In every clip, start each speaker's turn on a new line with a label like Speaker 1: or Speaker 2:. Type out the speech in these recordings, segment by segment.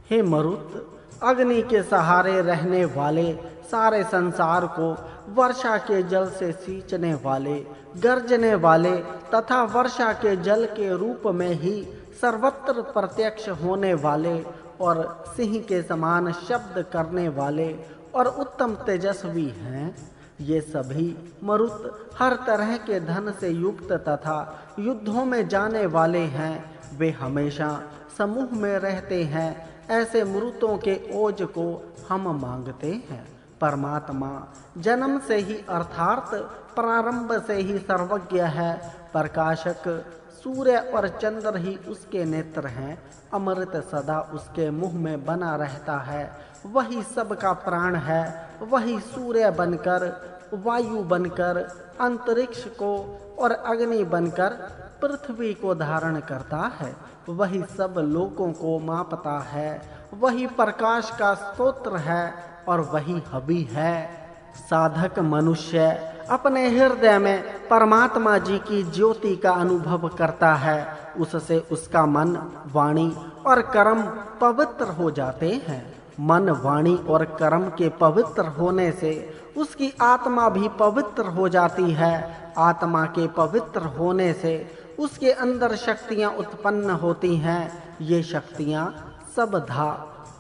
Speaker 1: हे मरुत, अग्नि के सहारे रहने वाले, सारे संसार को वर्षा के जल से सींचने वाले, गरजने वाले तथा वर्षा के जल के रूप में ही सर्वत्र प्रत्यक्ष होने वाले और सिंह के समान शब्द करने वाले और उत्तम तेजस्वी हैं, ये सभी मरुत हर तरह के धन से युक्त तथा युद्धों में जाने वाले हैं। वे हमेशा समूह में रहते हैं। ऐसे मरुतों के ओज को हम मांगते हैं। परमात्मा जन्म से ही अर्थात प्रारंभ से ही सर्वज्ञ है। प्रकाशक सूर्य और चंद्र ही उसके नेत्र हैं। अमृत सदा उसके मुंह में बना रहता है। वही सबका प्राण है। वही सूर्य बनकर, वायु बनकर, अंतरिक्ष को और अग्नि बनकर पृथ्वी को धारण करता है। वही सब लोकों को मापता है। वही प्रकाश का स्तोत्र है और वही हवि है। साधक मनुष्य अपने हृदय में परमात्मा जी की ज्योति का अनुभव करता है। उससे उसका मन, वाणी और कर्म पवित्र हो जाते हैं। मन, वाणी और कर्म के पवित्र होने से उसकी आत्मा भी पवित्र हो जाती है। आत्मा के पवित्र होने से उसके अंदर शक्तियां उत्पन्न होती हैं। ये शक्तियां सबधा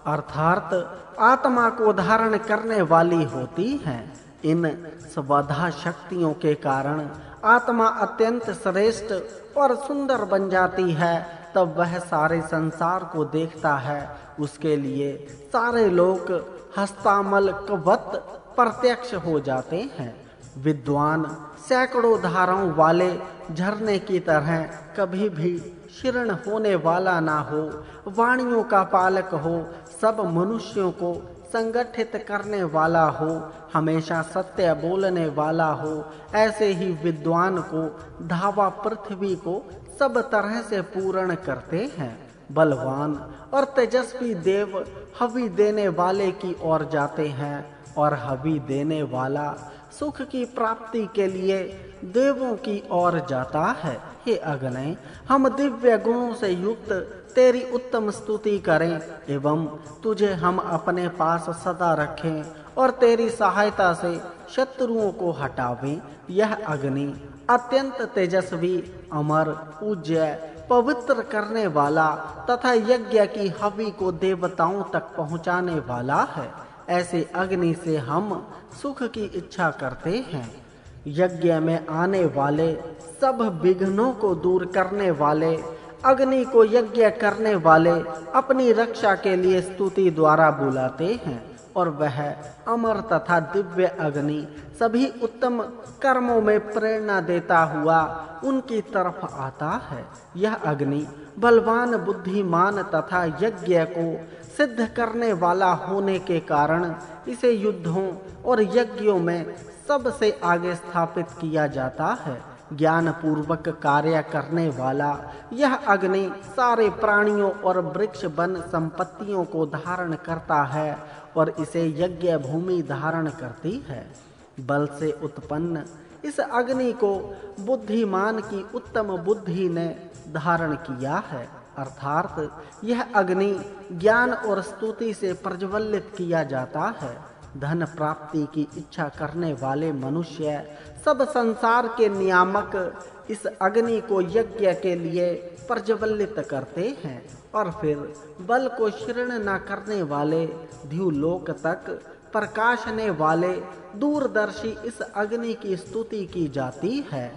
Speaker 1: अर्थात आत्मा को धारण करने वाली होती हैं। इन स्वधा शक्तियों के कारण आत्मा अत्यंत श्रेष्ठ और सुंदर बन जाती है। तब वह सारे संसार को देखता है। उसके लिए सारे लोग हस्तामलकवत प्रत्यक्ष हो जाते हैं। विद्वान सैकड़ों धाराओं वाले झरने की तरह कभी भी क्षीण होने वाला ना हो, वाणियों का पालक हो, सब मनुष्यों को संगठित करने वाला हो, हमेशा सत्य बोलने वाला हो। ऐसे ही विद्वान को धावा पृथ्वी को सब तरह से पूर्ण करते हैं। बलवान और तेजस्वी देव हवि देने वाले की ओर जाते हैं और हवि देने वाला सुख की प्राप्ति के लिए देवों की ओर जाता है। हे अग्नि, हम दिव्य गुणों से युक्त तेरी उत्तम स्तुति करें एवं तुझे हम अपने पास सदा रखें और तेरी सहायता से शत्रुओं को हटावें। यह अग्नि अत्यंत तेजस्वी, अमर, पूज्य, पवित्र करने वाला तथा यज्ञ की हवि को देवताओं तक पहुंचाने वाला है। ऐसे अग्नि से हम सुख की इच्छा करते हैं। यज्ञ में आने वाले सब विघ्नों को दूर करने वाले, अग्नि को यज्ञ करने वाले अपनी रक्षा के लिए स्तुति द्वारा बुलाते हैं और वह अमर तथा दिव्य अग्नि सभी उत्तम कर्मों में प्रेरणा देता हुआ उनकी तरफ आता है। यह अग्नि बलवान, बुद्धिमान तथा यज्ञ को सिद्ध करने वाला होने के कारण इसे युद्धों और यज्ञों में सबसे आगे स्थापित किया जाता है। ज्ञान पूर्वक कार्य करने वाला यह अग्नि सारे प्राणियों और वृक्ष वन संपत्तियों को धारण करता है और इसे यज्ञ भूमि धारण करती है। बल से उत्पन्न इस अग्नि को बुद्धिमान की उत्तम बुद्धि ने धारण किया है। अर्थात यह अग्नि ज्ञान और स्तुति से प्रज्वलित किया जाता है। धन प्राप्ति की इच्छा करने वाले मनुष्य सब संसार के नियामक इस अग्नि को यज्ञ के लिए प्रज्वलित करते हैं और फिर बल को क्षीण न करने वाले, द्युलोक तक प्रकाशने वाले दूरदर्शी इस अग्नि की स्तुति की जाती है।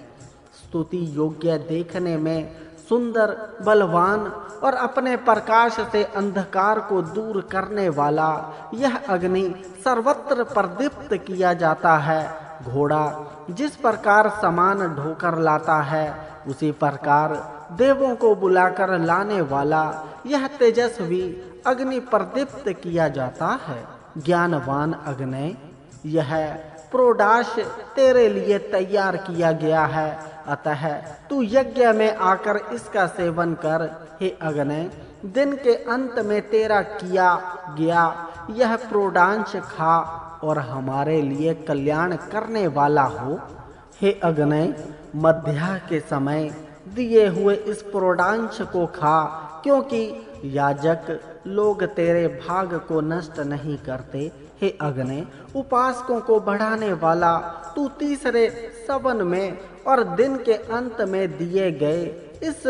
Speaker 1: स्तुति योग्य, देखने में सुंदर, बलवान और अपने प्रकाश से अंधकार को दूर करने वाला यह अग्नि सर्वत्र प्रदीप्त किया जाता है। घोड़ा जिस प्रकार सामान ढोकर लाता है, उसी प्रकार देवों को बुलाकर लाने वाला यह तेजस्वी अग्नि प्रदीप्त किया जाता है। ज्ञानवान अग्नि, यह प्रोडाश तेरे लिए तैयार किया गया है, अतः तू यज्ञ में आकर इसका सेवन कर। हे अग्नि, दिन के अंत में तेरा किया गया यह प्रोडांश खा और हमारे लिए कल्याण करने वाला हो। हे अग्नि, मध्याह्न के समय दिए हुए इस प्रोडांश को खा, क्योंकि याजक लोग तेरे भाग को नष्ट नहीं करते। हे अग्नि, उपासकों को बढ़ाने वाला, तू तीसरे सवन में और दिन के अंत में दिए गए इस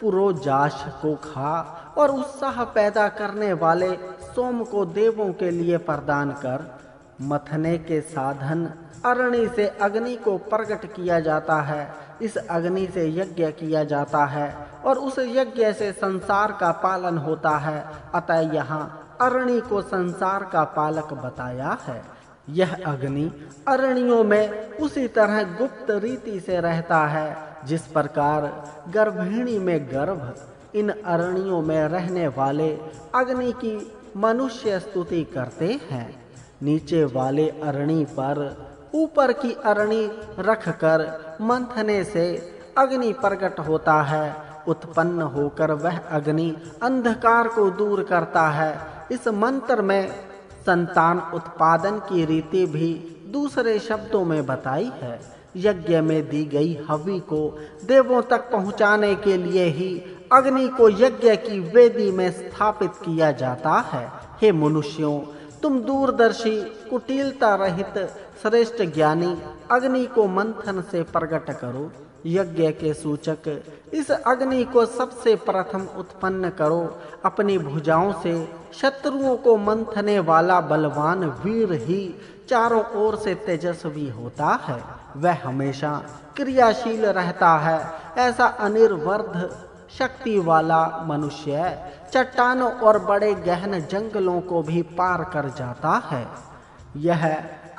Speaker 1: पुरोजाश को खा और उत्साह पैदा करने वाले सोम को देवों के लिए प्रदान कर। मथने के साधन अरणि से अग्नि को प्रकट किया जाता है। इस अग्नि से यज्ञ किया जाता है और उस यज्ञ से संसार का पालन होता है। अतः यहाँ अरणि को संसार का पालक बताया है। यह अग्नि अरणियों में उसी तरह गुप्त रीति से रहता है जिस प्रकार गर्भिणी में गर्भ। इन अरणियों में रहने वाले अग्नि की मनुष्य स्तुति करते हैं। नीचे वाले अरणि पर ऊपर की अरणि रखकर मंथने से अग्नि प्रकट होता है। उत्पन्न होकर वह अग्नि अंधकार को दूर करता है। इस मंत्र में संतान उत्पादन की रीति भी दूसरे शब्दों में बताई है। यज्ञ में दी गई हवि को देवों तक पहुंचाने के लिए ही अग्नि को यज्ञ की वेदी में स्थापित किया जाता है। हे मनुष्यों, तुम दूरदर्शी कुटिलता रहित श्रेष्ठ ज्ञानी अग्नि को मंथन से प्रकट करो। यज्ञ के सूचक इस अग्नि को सबसे प्रथम उत्पन्न करो। अपनी भुजाओं से शत्रुओं को मंथने वाला बलवान वीर ही चारों ओर से तेजस्वी होता है। वह हमेशा क्रियाशील रहता है। ऐसा अनिर्वर्ध शक्ति वाला मनुष्य चट्टानों और बड़े गहन जंगलों को भी पार कर जाता है। यह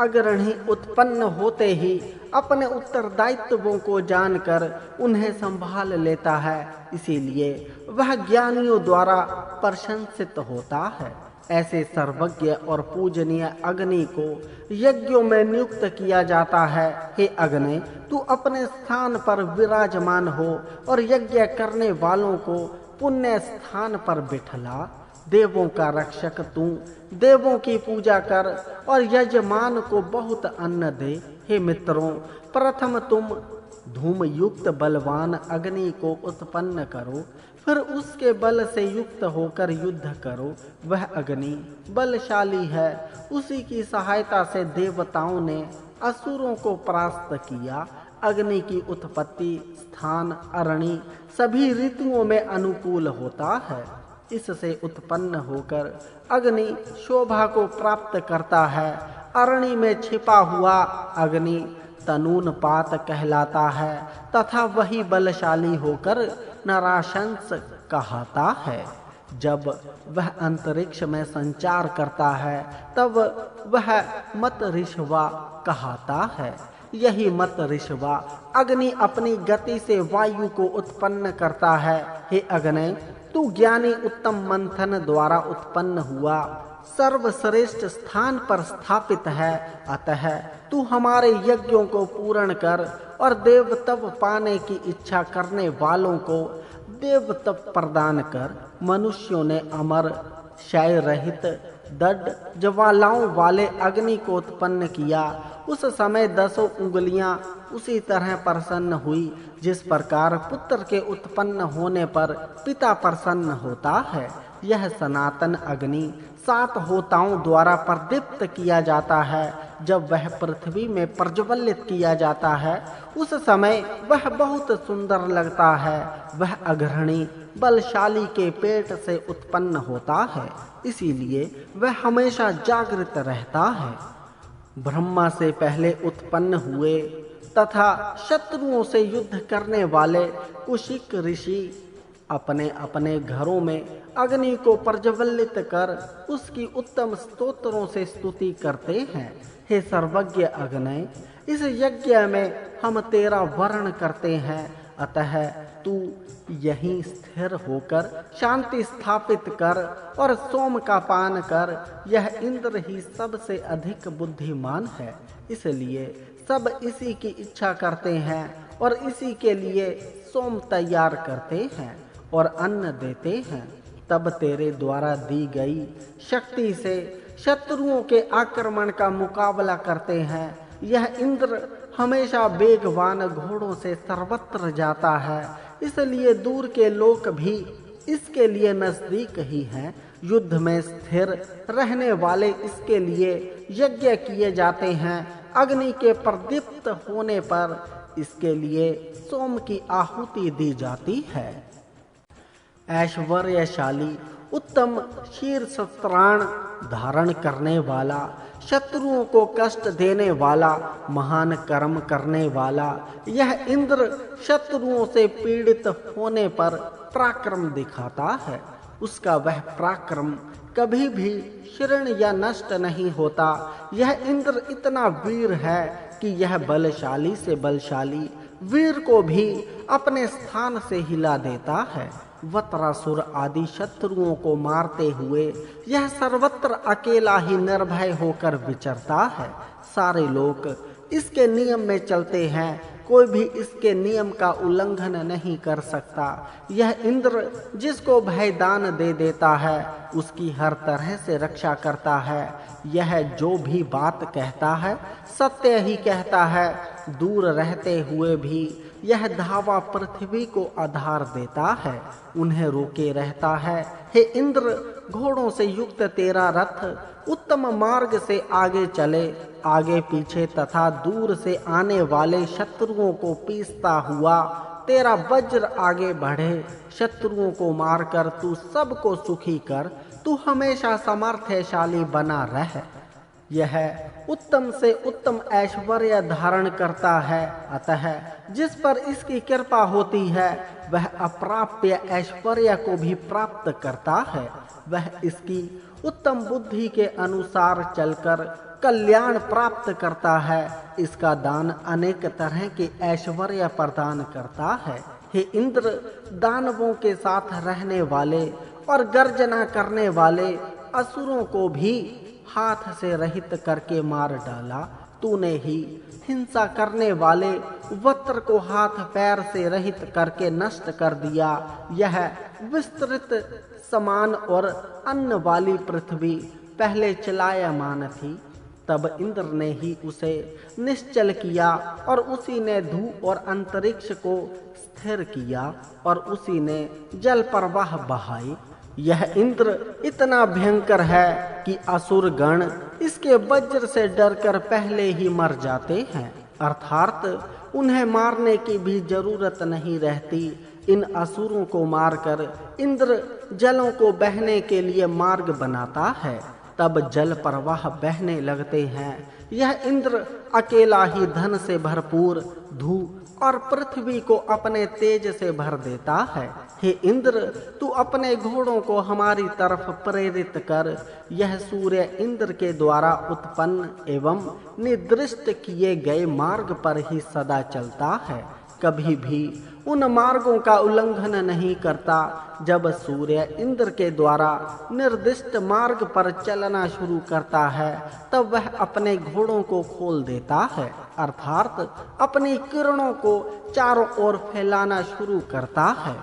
Speaker 1: अग्रणी उत्पन्न होते ही अपने उत्तरदायित्वों को जानकर उन्हें संभाल लेता है। इसीलिए वह ज्ञानियों द्वारा प्रशंसित होता है। ऐसे सर्वज्ञ और पूजनीय अग्नि को यज्ञों में नियुक्त किया जाता है। हे अग्नि, तू अपने स्थान पर विराजमान हो और यज्ञ करने वालों को पुण्य स्थान पर बिठला। देवों का रक्षक तू देवों की पूजा कर और यजमान को बहुत अन्न दे। हे मित्रों, प्रथम तुम धूम युक्त बलवान अग्नि को उत्पन्न करो, फिर उसके बल से युक्त होकर युद्ध करो। वह अग्नि बलशाली है। उसी की सहायता से देवताओं ने असुरों को परास्त किया। अग्नि की उत्पत्ति स्थान अरणि सभी ऋतुओं में अनुकूल होता है। इससे उत्पन्न होकर अग्नि शोभा को प्राप्त करता है। अरणि में छिपा हुआ अग्नि तनून पात कहलाता है तथा वही बलशाली होकर नराशंस कहता है। जब वह अंतरिक्ष में संचार करता है तब वह मत ऋषवा कहता है। यही मत ऋषवा अग्नि अपनी गति से वायु को उत्पन्न करता है। हे अग्नि, तू ज्ञानी उत्तम मंथन द्वारा उत्पन्न हुआ सर्वश्रेष्ठ स्थान पर स्थापित है। अतः तू हमारे यज्ञों को पूर्ण कर और देवत्व पाने की इच्छा करने वालों को देवत्व प्रदान कर। मनुष्यों ने अमर क्षय रहित दृढ़ ज्वालाओं वाले अग्नि को उत्पन्न किया। उस समय 10 उंगलियां उसी तरह प्रसन्न हुई जिस प्रकार पुत्र के उत्पन्न होने पर पिता प्रसन्न होता है। यह सनातन अग्नि 7 होताओं द्वारा प्रदीप्त किया जाता है। जब वह पृथ्वी में प्रज्वलित किया जाता है उस समय वह बहुत सुंदर लगता है। वह अग्रणी बलशाली के पेट से उत्पन्न होता है, इसीलिए वह हमेशा जागृत रहता है। ब्रह्मा से पहले उत्पन्न हुए तथा शत्रुओं से युद्ध करने वाले कुशिक ऋषि अपने अपने घरों में अग्नि को प्रज्वलित कर उसकी उत्तम स्तोत्रों से स्तुति करते हैं। हे सर्वज्ञ अग्नि, इस यज्ञ में हम तेरा वर्ण करते हैं। अतः तू यहीं स्थिर होकर शांति स्थापित कर और सोम का पान कर। यह इंद्र ही सबसे अधिक बुद्धिमान है, इसलिए सब इसी की इच्छा करते हैं और इसी के लिए सोम तैयार करते हैं और अन्न देते हैं। तब तेरे द्वारा दी गई शक्ति से शत्रुओं के आक्रमण का मुकाबला करते हैं। यह इंद्र हमेशा वेगवान घोड़ों से सर्वत्र जाता है, इसलिए दूर के लोग भी इसके लिए नजदीक ही हैं। युद्ध में स्थिर रहने वाले इसके लिए यज्ञ किए जाते हैं। अग्नि के प्रदीप्त होने पर इसके लिए सोम की आहुति दी जाती है। ऐश्वर्यशाली उत्तम शीर्षत्राण धारण करने वाला, शत्रुओं को कष्ट देने वाला, महान कर्म करने वाला, यह इंद्र शत्रुओं से पीड़ित होने पर पराक्रम दिखाता है। उसका वह पराक्रम कभी भी क्षीण या नष्ट नहीं होता। यह इंद्र इतना वीर है कि यह बलशाली से बलशाली वीर को भी अपने स्थान से हिला देता है। वत्रासुर आदि शत्रुओं को मारते हुए यह सर्वत्र अकेला ही निर्भय होकर विचरता है। सारे लोग इसके नियम में चलते हैं, कोई भी इसके नियम का उल्लंघन नहीं कर सकता। यह इंद्र जिसको भयदान दे देता है उसकी हर तरह से रक्षा करता है। यह जो भी बात कहता है सत्य ही कहता है। दूर रहते हुए भी यह धावा पृथ्वी को आधार देता है, उन्हें रोके रहता है। हे इंद्र, घोड़ों से युक्त तेरा रथ उत्तम मार्ग से आगे चले, आगे पीछे तथा दूर से आने वाले शत्रुओं को पीसता हुआ तेरा वज्र आगे बढ़े। शत्रुओं को मारकर तू सबको सुखी कर, तू हमेशा सामर्थ्यशाली बना रह। यह उत्तम से उत्तम ऐश्वर्य धारण करता है, अतः जिस पर इसकी कृपा होती है वह अप्राप्य ऐश्वर्य को भी प्राप्त करता है। वह इसकी उत्तम बुद्धि के अनुसार चलकर कल्याण प्राप्त करता है। इसका दान अनेक तरह के ऐश्वर्य प्रदान करता है। हे इंद्र, दानवों के साथ रहने वाले और गर्जना करने वाले असुरों को भी हाथ से रहित करके मार डाला। तूने ही हिंसा करने वाले वत्र को हाथ पैर से रहित करके नष्ट कर दिया। यह विस्तृत समान और अन्न वाली पृथ्वी पहले चलायमान थी, तब इंद्र ने ही उसे निश्चल किया और उसी ने धू और अंतरिक्ष को स्थिर किया और उसी ने जल प्रवाह बहाई। यह इंद्र इतना भयंकर है कि असुर गण इसके वज्र से डरकर पहले ही मर जाते हैं, अर्थात उन्हें मारने की भी जरूरत नहीं रहती। इन असुरों को मारकर इंद्र जलों को बहने के लिए मार्ग बनाता है, तब जल प्रवाह बहने लगते हैं। यह इंद्र अकेला ही धन से भरपूर धू और पृथ्वी को अपने तेज से भर देता है। हे इंद्र, तू अपने घोड़ों को हमारी तरफ प्रेरित कर। यह सूर्य इंद्र के द्वारा उत्पन्न एवं निर्दिष्ट किए गए मार्ग पर ही सदा चलता है, कभी भी उन मार्गों का उल्लंघन नहीं करता। जब सूर्य इंद्र के द्वारा निर्दिष्ट मार्ग पर चलना शुरू करता है तब वह अपने घोड़ों को खोल देता है, अर्थात अपनी किरणों को चारों ओर फैलाना शुरू करता है।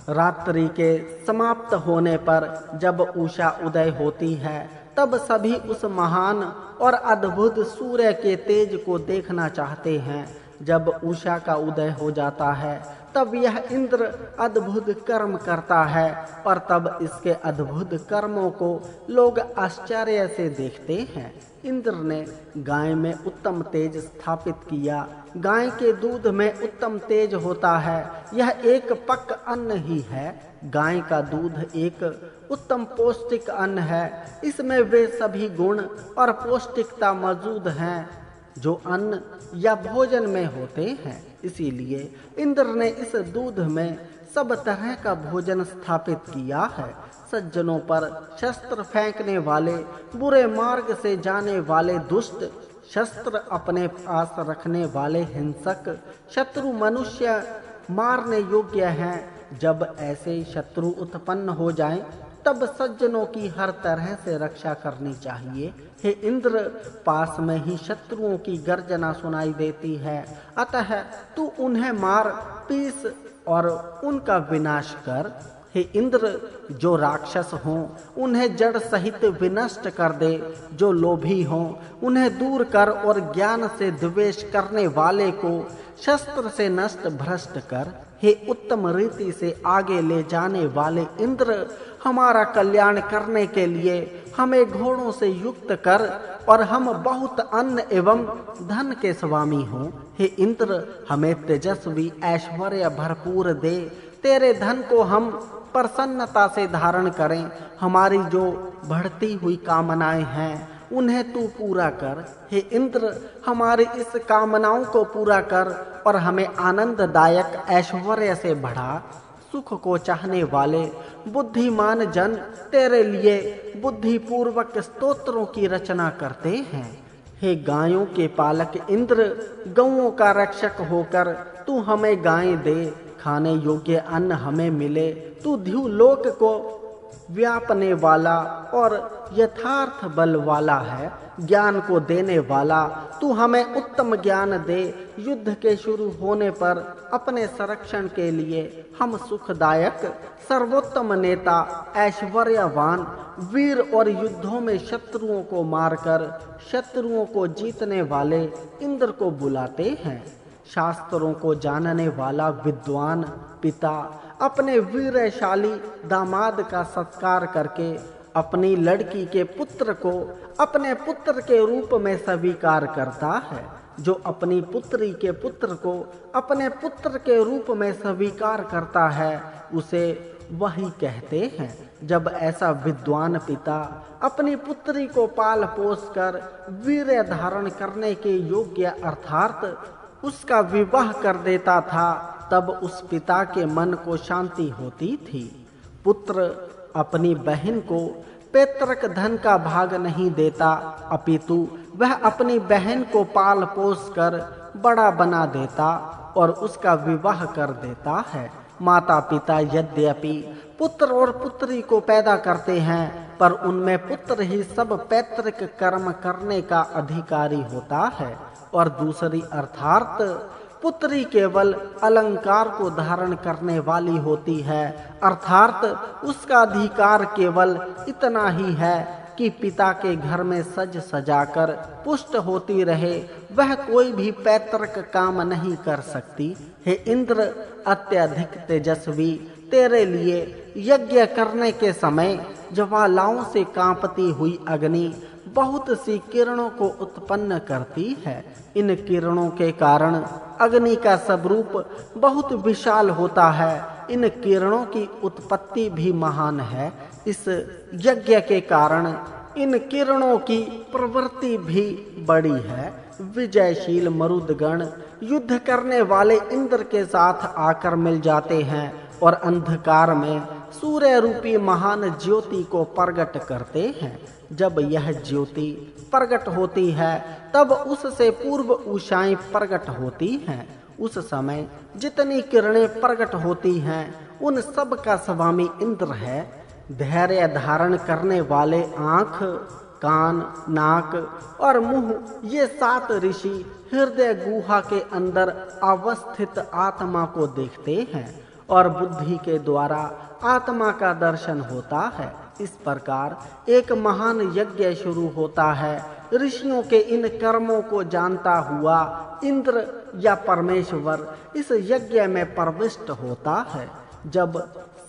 Speaker 1: रात्रि के समाप्त होने पर जब उषा उदय होती है तब सभी उस महान और अद्भुत सूर्य के तेज को देखना चाहते हैं। जब उषा का उदय हो जाता है तब यह इंद्र अद्भुत कर्म करता है और तब इसके अद्भुत कर्मों को लोग आश्चर्य से देखते हैं। इंद्र ने गाय में उत्तम तेज स्थापित किया। गाय के दूध में उत्तम तेज होता है, यह एक पक अन्न ही है। गाय का दूध एक उत्तम पौष्टिक अन्न है, इसमें वे सभी गुण और पौष्टिकता मौजूद हैं जो अन्न या भोजन में होते हैं। इसीलिए इंद्र ने इस दूध में सब तरह का भोजन स्थापित किया है। सज्जनों पर शस्त्र फेंकने वाले, बुरे मार्ग से जाने वाले दुष्ट, शस्त्र अपने पास रखने वाले हिंसक, शत्रु मनुष्य मारने योग्य हैं। जब ऐसे शत्रु उत्पन्न हो जाएं, तब सज्जनों की हर तरह से रक्षा करनी चाहिए। हे इंद्र, पास में ही शत्रुओं की गर्जना सुनाई देती है, अतः तू उन्हें मार पीस और उनका विनाश कर। हे इंद्र, जो राक्षस हों उन्हें जड़ सहित विनष्ट कर दे, जो लोभी हों उन्हें दूर कर और ज्ञान से द्वेष करने वाले को शस्त्र से नष्ट भ्रष्ट कर। हे उत्तम रीति से आगे ले जाने वाले इंद्र, हमारा कल्याण करने के लिए हमें घोड़ों से युक्त कर और हम बहुत अन्न एवं धन के स्वामी हों। हे इंद्र, हमें तेजस्वी ऐश्वर्य भरपूर दे, तेरे धन को हम प्रसन्नता से धारण करें। हमारी जो बढ़ती हुई कामनाएं हैं उन्हें तू पूरा कर। हे इंद्र, हमारी इस कामनाओं को पूरा कर और हमें आनंददायक ऐश्वर्य से बढ़ा। सुख को चाहने वाले बुद्धिमान जन तेरे लिए बुद्धिपूर्वक स्तोत्रों की रचना करते हैं। हे गायों के पालक इंद्र, गौओं का रक्षक होकर तू हमें गायें दे, खाने योग्य अन्न हमें मिले। तू ध्युलोक को व्यापने वाला और यथार्थ बल वाला है, ज्ञान को देने वाला। तू हमें उत्तम ज्ञान दे। युद्ध के शुरू होने पर अपने संरक्षण के लिए हम सुखदायक सर्वोत्तम नेता, ऐश्वर्यवान वीर और युद्धों में शत्रुओं को मारकर शत्रुओं को जीतने वाले इंद्र को बुलाते हैं। शास्त्रों को जानने वाला विद्वान पिता अपने वीरशाली दामाद का सत्कार करके अपनी लड़की के पुत्र को अपने पुत्र के रूप में स्वीकार करता है। जो अपनी पुत्री के पुत्र को अपने पुत्र के रूप में स्वीकार करता है उसे वही कहते हैं। जब ऐसा विद्वान पिता अपनी पुत्री को पाल पोस कर वीर्य धारण करने के योग्य अर्थात उसका विवाह कर देता था, तब उस पिता के मन को शांति होती थी। पुत्र अपनी बहन को पैतृक धन का भाग नहीं देता, अपितु वह अपनी बहन को पाल पोस कर बड़ा बना देता और उसका विवाह कर देता है। माता पिता यद्यपि पुत्र और पुत्री को पैदा करते हैं, पर उनमें पुत्र ही सब पैतृक कर्म करने का अधिकारी होता है और दूसरी अर्थात पुत्री केवल अलंकार को धारण करने वाली होती है, अर्थात उसका अधिकार केवल इतना ही है कि पिता के घर में सज सजाकर पुष्ट होती रहे, वह कोई भी पैतृक काम नहीं कर सकती। हे इंद्र, अत्यधिक तेजस्वी, तेरे लिए यज्ञ करने के समय ज्वालाओं से कांपती हुई अग्नि बहुत सी किरणों को उत्पन्न करती है। इन किरणों के कारण अग्नि का स्वरूप बहुत विशाल होता है। इन किरणों की उत्पत्ति भी महान है। इस यज्ञ के कारण इन किरणों की प्रवृत्ति भी बड़ी है। विजयशील मरुदगण युद्ध करने वाले इंद्र के साथ आकर मिल जाते हैं और अंधकार में सूर्य रूपी महान ज्योति को प्रकट करते हैं। जब यह ज्योति प्रकट होती है तब उससे पूर्व उषाएं प्रकट होती हैं। उस समय जितनी किरणें प्रकट होती हैं उन सब का स्वामी इंद्र है। धैर्य धारण करने वाले आँख, कान, नाक और मुंह, ये 7 ऋषि हृदय गुहा के अंदर अवस्थित आत्मा को देखते हैं और बुद्धि के द्वारा आत्मा का दर्शन होता है। इस प्रकार एक महान यज्ञ शुरू होता है। ऋषियों के इन कर्मों को जानता हुआ इंद्र या परमेश्वर इस यज्ञ में प्रविष्ट होता है। जब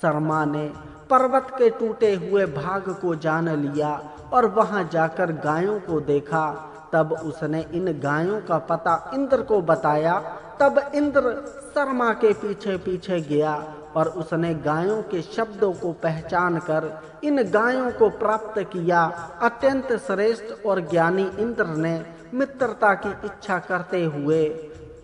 Speaker 1: शर्मा ने पर्वत के टूटे हुए भाग को जान लिया और वहां जाकर गायों को देखा, तब उसने इन गायों का पता इंद्र को बताया। तब इंद्र शर्मा के पीछे पीछे गया और उसने गायों के शब्दों को पहचान कर इन गायों को प्राप्त किया। अत्यंत श्रेष्ठ और ज्ञानी इंद्र ने मित्रता की इच्छा करते हुए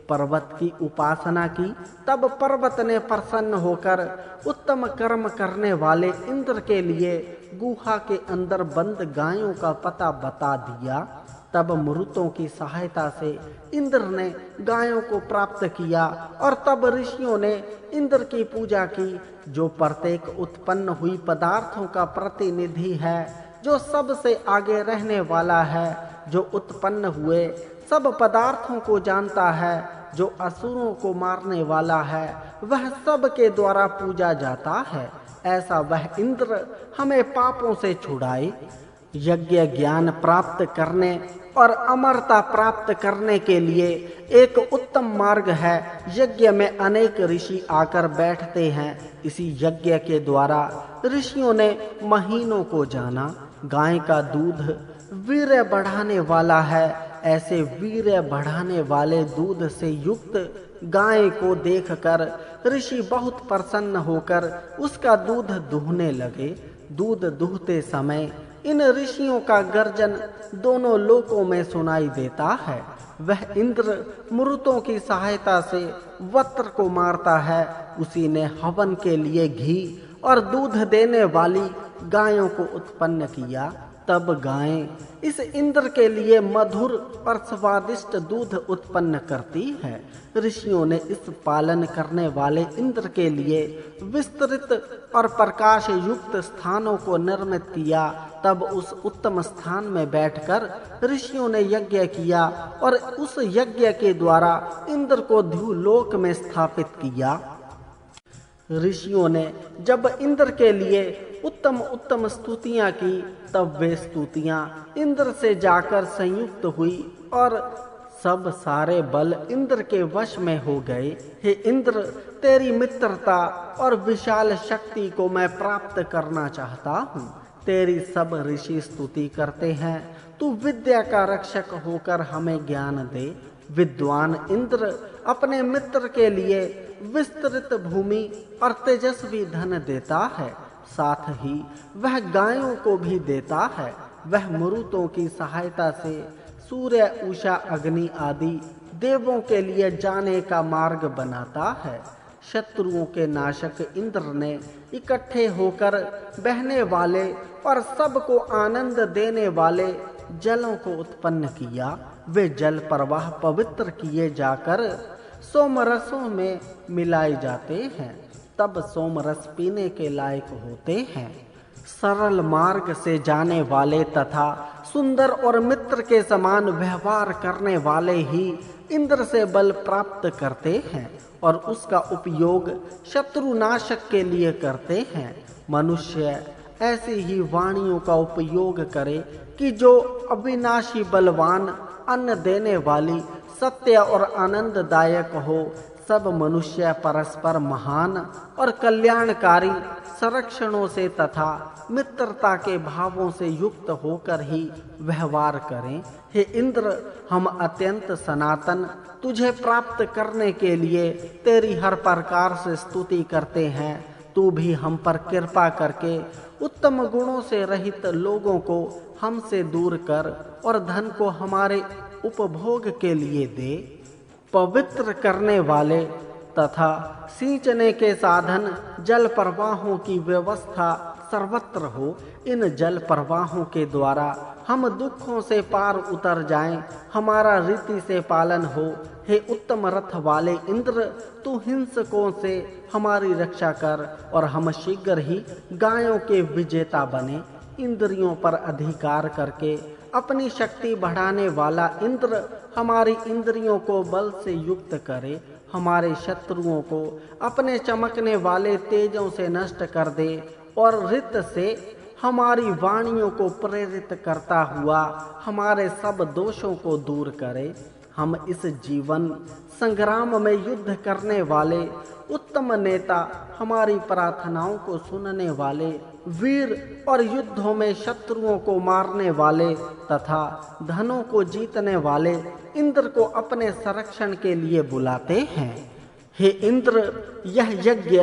Speaker 1: पर्वत की उपासना की। तब पर्वत ने प्रसन्न होकर उत्तम कर्म करने वाले इंद्र के लिए गुहा के अंदर बंद गायों का पता बता दिया। तब मरुतों की सहायता से इंद्र ने गायों को प्राप्त किया और तब ऋषियों ने इंद्र की पूजा की, जो प्रत्येक उत्पन्न हुई पदार्थों का प्रतिनिधि है, जो सबसे आगे रहने वाला है, जो उत्पन्न हुए सब पदार्थों को जानता है, जो असुरों को मारने वाला है, वह सब के द्वारा पूजा जाता है। ऐसा वह इंद्र हमें पापों से छुड़ाए। यज्ञ ज्ञान प्राप्त करने और अमरता प्राप्त करने के लिए एक उत्तम मार्ग है। यज्ञ में अनेक ऋषि आकर बैठते हैं। इसी यज्ञ के द्वारा ऋषियों ने महीनों को जाना। गाय का दूध वीर्य बढ़ाने वाला है। ऐसे वीर्य बढ़ाने वाले दूध से युक्त गाय को देखकर ऋषि बहुत प्रसन्न होकर उसका दूध दूहने लगे। दूध दूहते समय इन ऋषियों का गर्जन दोनों लोकों में सुनाई देता है। वह इंद्र मरुतों की सहायता से वत्र को मारता है। उसी ने हवन के लिए घी और दूध देने वाली गायों को उत्पन्न किया। तब गायें इस इंद्र के लिए मधुर और स्वादिष्ट दूध उत्पन्न करती है। ऋषियों ने इस पालन करने वाले इंद्र के लिए विस्तृत और प्रकाश युक्त स्थानों को निर्मित किया। तब उस उत्तम स्थान में बैठकर ऋषियों ने यज्ञ किया और उस यज्ञ के द्वारा इंद्र को ध्रुवलोक में स्थापित किया। ऋषियों ने जब इंद्र के लिए उत्तम उत्तम स्तुतियां की, तब वे स्तुतियां इंद्र से जाकर संयुक्त हुई और सब सारे बल इंद्र के वश में हो गए। हे इंद्र, तेरी मित्रता और विशाल शक्ति को मैं प्राप्त करना चाहता हूँ। तेरी सब ऋषि स्तुति करते हैं। तू विद्या का रक्षक होकर हमें ज्ञान दे। विद्वान इंद्र अपने मित्र के लिए विस्तृत भूमि और तेजस्वी धन देता है। साथ ही वह गायों को भी देता है। वह मरुतों की सहायता से सूर्य, उषा, अग्नि आदि देवों के लिए जाने का मार्ग बनाता है। शत्रुओं के नाशक इंद्र ने इकट्ठे होकर बहने वाले और सबको आनंद देने वाले जलों को उत्पन्न किया। वे जल प्रवाह पवित्र किए जाकर सोमरसों में मिलाए जाते हैं। तब सोमरस पीने के लायक होते हैं। सरल मार्ग से जाने वाले तथा सुंदर और मित्र के समान व्यवहार करने वाले ही इंद्र से बल प्राप्त करते हैं और उसका उपयोग शत्रुनाशक के लिए करते हैं। मनुष्य ऐसी ही वाणियों का उपयोग करे कि जो अविनाशी, बलवान, अन्न देने वाली, सत्य और आनंददायक हो। सब मनुष्य परस्पर महान और कल्याणकारी संरक्षणों से तथा मित्रता के भावों से युक्त होकर ही व्यवहार करें। हे इंद्र, हम अत्यंत सनातन तुझे प्राप्त करने के लिए तेरी हर प्रकार से स्तुति करते हैं। तू भी हम पर कृपा करके उत्तम गुणों से रहित लोगों को हमसे दूर कर और धन को हमारे उपभोग के लिए दे। पवित्र करने वाले तथा सिंचने के साधन जल प्रवाहों की व्यवस्था सर्वत्र हो। इन जल प्रवाहों के द्वारा हम दुखों से पार उतर जाएं, हमारा रीति से पालन हो। हे उत्तम रथ वाले इंद्र, तू हिंसकों से हमारी रक्षा कर और हम शीघ्र ही गायों के विजेता बने। इंद्रियों पर अधिकार करके अपनी शक्ति बढ़ाने वाला इंद्र हमारी इंद्रियों को बल से युक्त करे। हमारे शत्रुओं को अपने चमकने वाले तेजों से नष्ट कर दे और रित से हमारी वाणियों को प्रेरित करता हुआ हमारे सब दोषों को दूर करे। हम इस जीवन संग्राम में युद्ध करने वाले उत्तम नेता, हमारी प्रार्थनाओं को सुनने वाले वीर और युद्धों में शत्रुओं को मारने वाले तथा धनों को जीतने वाले इंद्र को अपने संरक्षण के लिए बुलाते हैं। हे इंद्र, यह यज्ञ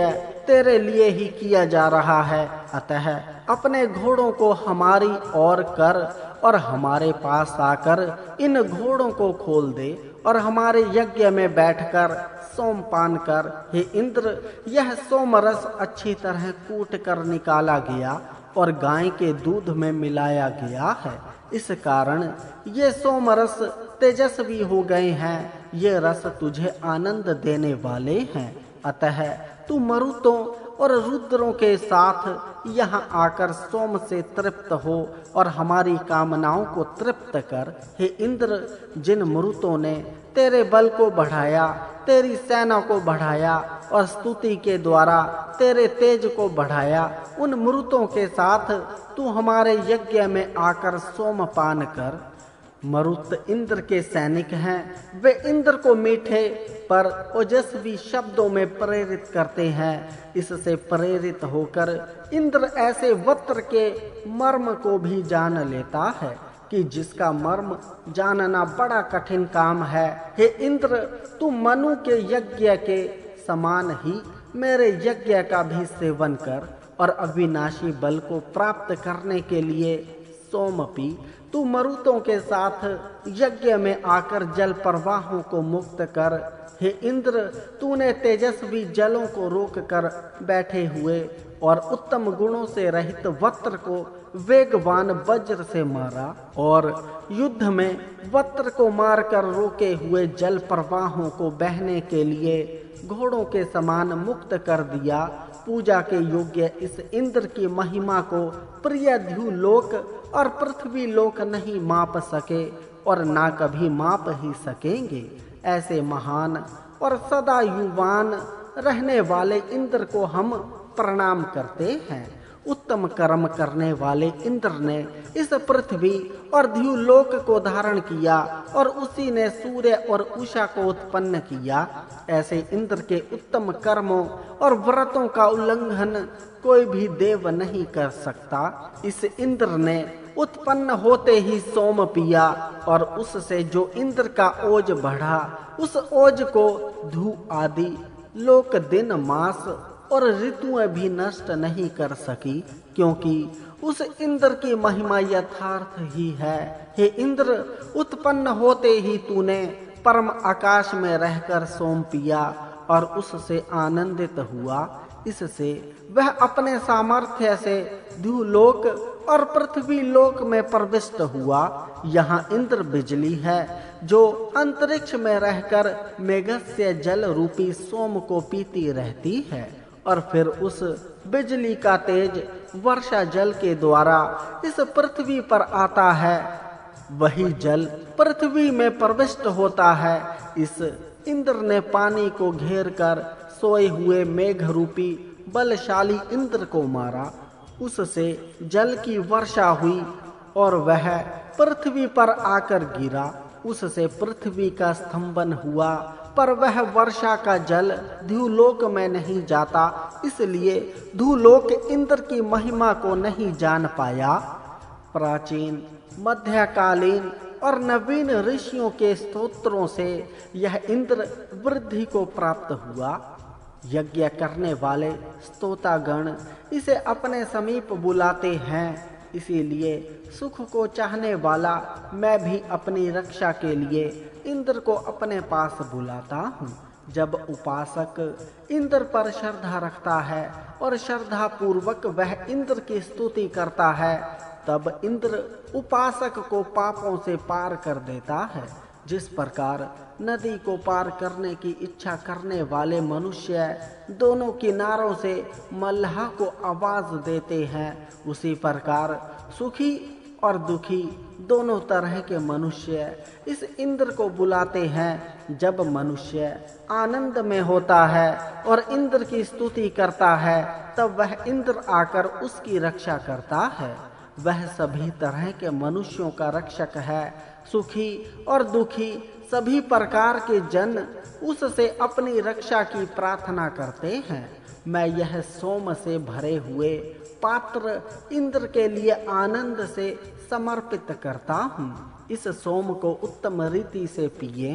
Speaker 1: तेरे लिए ही किया जा रहा है, अतः अपने घोड़ों को हमारी ओर कर और हमारे पास आकर इन घोड़ों को खोल दे और हमारे यज्ञ में बैठकर सोमपान कर। हे इंद्र, यह सोमरस अच्छी तरह कूट कर निकाला गया और गाय के दूध में मिलाया गया है। इस कारण ये सोमरस तेजस्वी हो गए हैं। ये रस तुझे आनंद देने वाले हैं। अतः तू मरुतों और रुद्रों के साथ यहाँ आकर सोम से तृप्त हो और हमारी कामनाओं को तृप्त कर। हे इंद्र, जिन मरुतों ने तेरे बल को बढ़ाया, तेरी सेना को बढ़ाया और स्तुति के द्वारा तेरे तेज को बढ़ाया, उन मरुतों के साथ तू हमारे यज्ञ में आकर सोमपान कर। मरुत इंद्र के सैनिक हैं। वे इंद्र को मीठे पर ओजस्वी शब्दों में प्रेरित करते हैं। इससे प्रेरित होकर इंद्र ऐसे वक्र के मर्म को भी जान लेता है कि जिसका मर्म जानना बड़ा कठिन काम है। हे इंद्र, तू मनु के यज्ञ के समान ही मेरे यज्ञ का भी सेवन कर और अविनाशी बल को प्राप्त करने के लिए सोम पी। तू मरुतों के साथ यज्ञ में आकर जल प्रवाहों को मुक्त कर। हे इंद्र, तूने तेजस्वी जलों को रोक कर बैठे हुए और उत्तम गुणों से रहित वक्र को वेगवान वज्र से मारा और युद्ध में वक्र को मारकर रोके हुए जल प्रवाहों को बहने के लिए घोड़ों के समान मुक्त कर दिया। पूजा के योग्य इस इंद्र की महिमा को प्रिय द्युलोक और पृथ्वी लोक नहीं माप सके और ना कभी माप ही सकेंगे। ऐसे महान और सदा युवान रहने वाले इंद्र को हम प्रणाम करते हैं। उत्तम कर्म करने वाले इंद्र ने इस पृथ्वी और द्युलोक को धारण किया और उसी ने सूर्य और उषा को उत्पन्न किया। ऐसे इंद्र के उत्तम कर्मों और व्रतों का उल्लंघन कोई भी देव नहीं कर सकता। इस इंद्र ने उत्पन्न होते ही सोम पिया और उससे जो इंद्र का ओज बढ़ा, उस ओज को धू आदि लोक दिन मास और ऋतुएं भी नष्ट नहीं कर सकी, क्योंकि उस इंद्र की महिमा यथार्थ ही है। हे इंद्र, उत्पन्न होते ही तूने परम आकाश में रहकर सोम पिया और उससे आनंदित हुआ। इससे वह अपने सामर्थ्य से द्युलोक और पृथ्वी लोक में प्रविष्ट हुआ। यहाँ इंद्र बिजली है जो अंतरिक्ष में रहकर मेघस्य जल रूपी सोम को पीती रहती है और फिर उस बिजली का तेज वर्षा जल के द्वारा इस पृथ्वी पर आता है। वही जल पृथ्वी में प्रविष्ट होता है। इस इंद्र ने पानी को घेर कर सोए हुए मेघ रूपी बलशाली इंद्र को मारा। उससे जल की वर्षा हुई और वह पृथ्वी पर आकर गिरा। उससे पृथ्वी का स्तंभन हुआ, पर वह वर्षा का जल द्युलोक में नहीं जाता, इसलिए द्युलोक इंद्र की महिमा को नहीं जान पाया। प्राचीन, मध्यकालीन और नवीन ऋषियों के स्तोत्रों से यह इंद्र वृद्धि को प्राप्त हुआ। यज्ञ करने वाले स्तोतागण इसे अपने समीप बुलाते हैं। इसीलिए सुख को चाहने वाला मैं भी अपनी रक्षा के लिए इंद्र को अपने पास बुलाता हूँ। जब उपासक इंद्र पर श्रद्धा रखता है और श्रद्धा पूर्वक वह इंद्र की स्तुति करता है, तब इंद्र उपासक को पापों से पार कर देता है। जिस प्रकार नदी को पार करने की इच्छा करने वाले मनुष्य दोनों किनारों से मल्लाह को आवाज देते हैं, उसी प्रकार सुखी और दुखी दोनों तरह के मनुष्य इस इंद्र को बुलाते हैं। जब मनुष्य आनंद में होता है और इंद्र की स्तुति करता है, तब वह इंद्र आकर उसकी रक्षा करता है। वह सभी तरह के मनुष्यों का रक्षक है। सुखी और दुखी सभी प्रकार के जन उससे अपनी रक्षा की प्रार्थना करते हैं। मैं यह सोम से भरे हुए पात्र इंद्र के लिए आनंद से समर्पित करता हूँ। इस सोम को उत्तम रीति से पिए।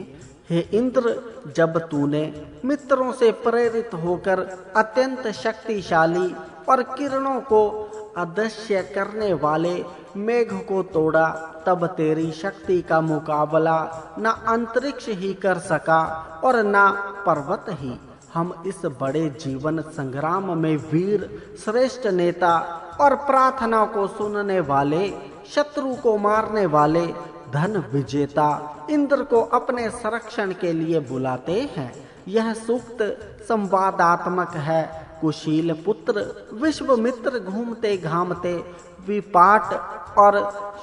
Speaker 1: हे इंद्र, जब तूने मित्रों से प्रेरित होकर अत्यंत शक्तिशाली और किरणों को अदृश्य करने वाले मेघ को तोड़ा, तब तेरी शक्ति का मुकाबला न अंतरिक्ष ही कर सका और न पर्वत ही। हम इस बड़े जीवन संग्राम में वीर, श्रेष्ठ नेता और प्रार्थना को सुनने वाले, शत्रु को मारने वाले, धन विजेता इंद्र को अपने संरक्षण के लिए बुलाते हैं। यह सूक्त संवादात्मक है। कुशील पुत्र विश्वामित्र घूमते घामते विपाट और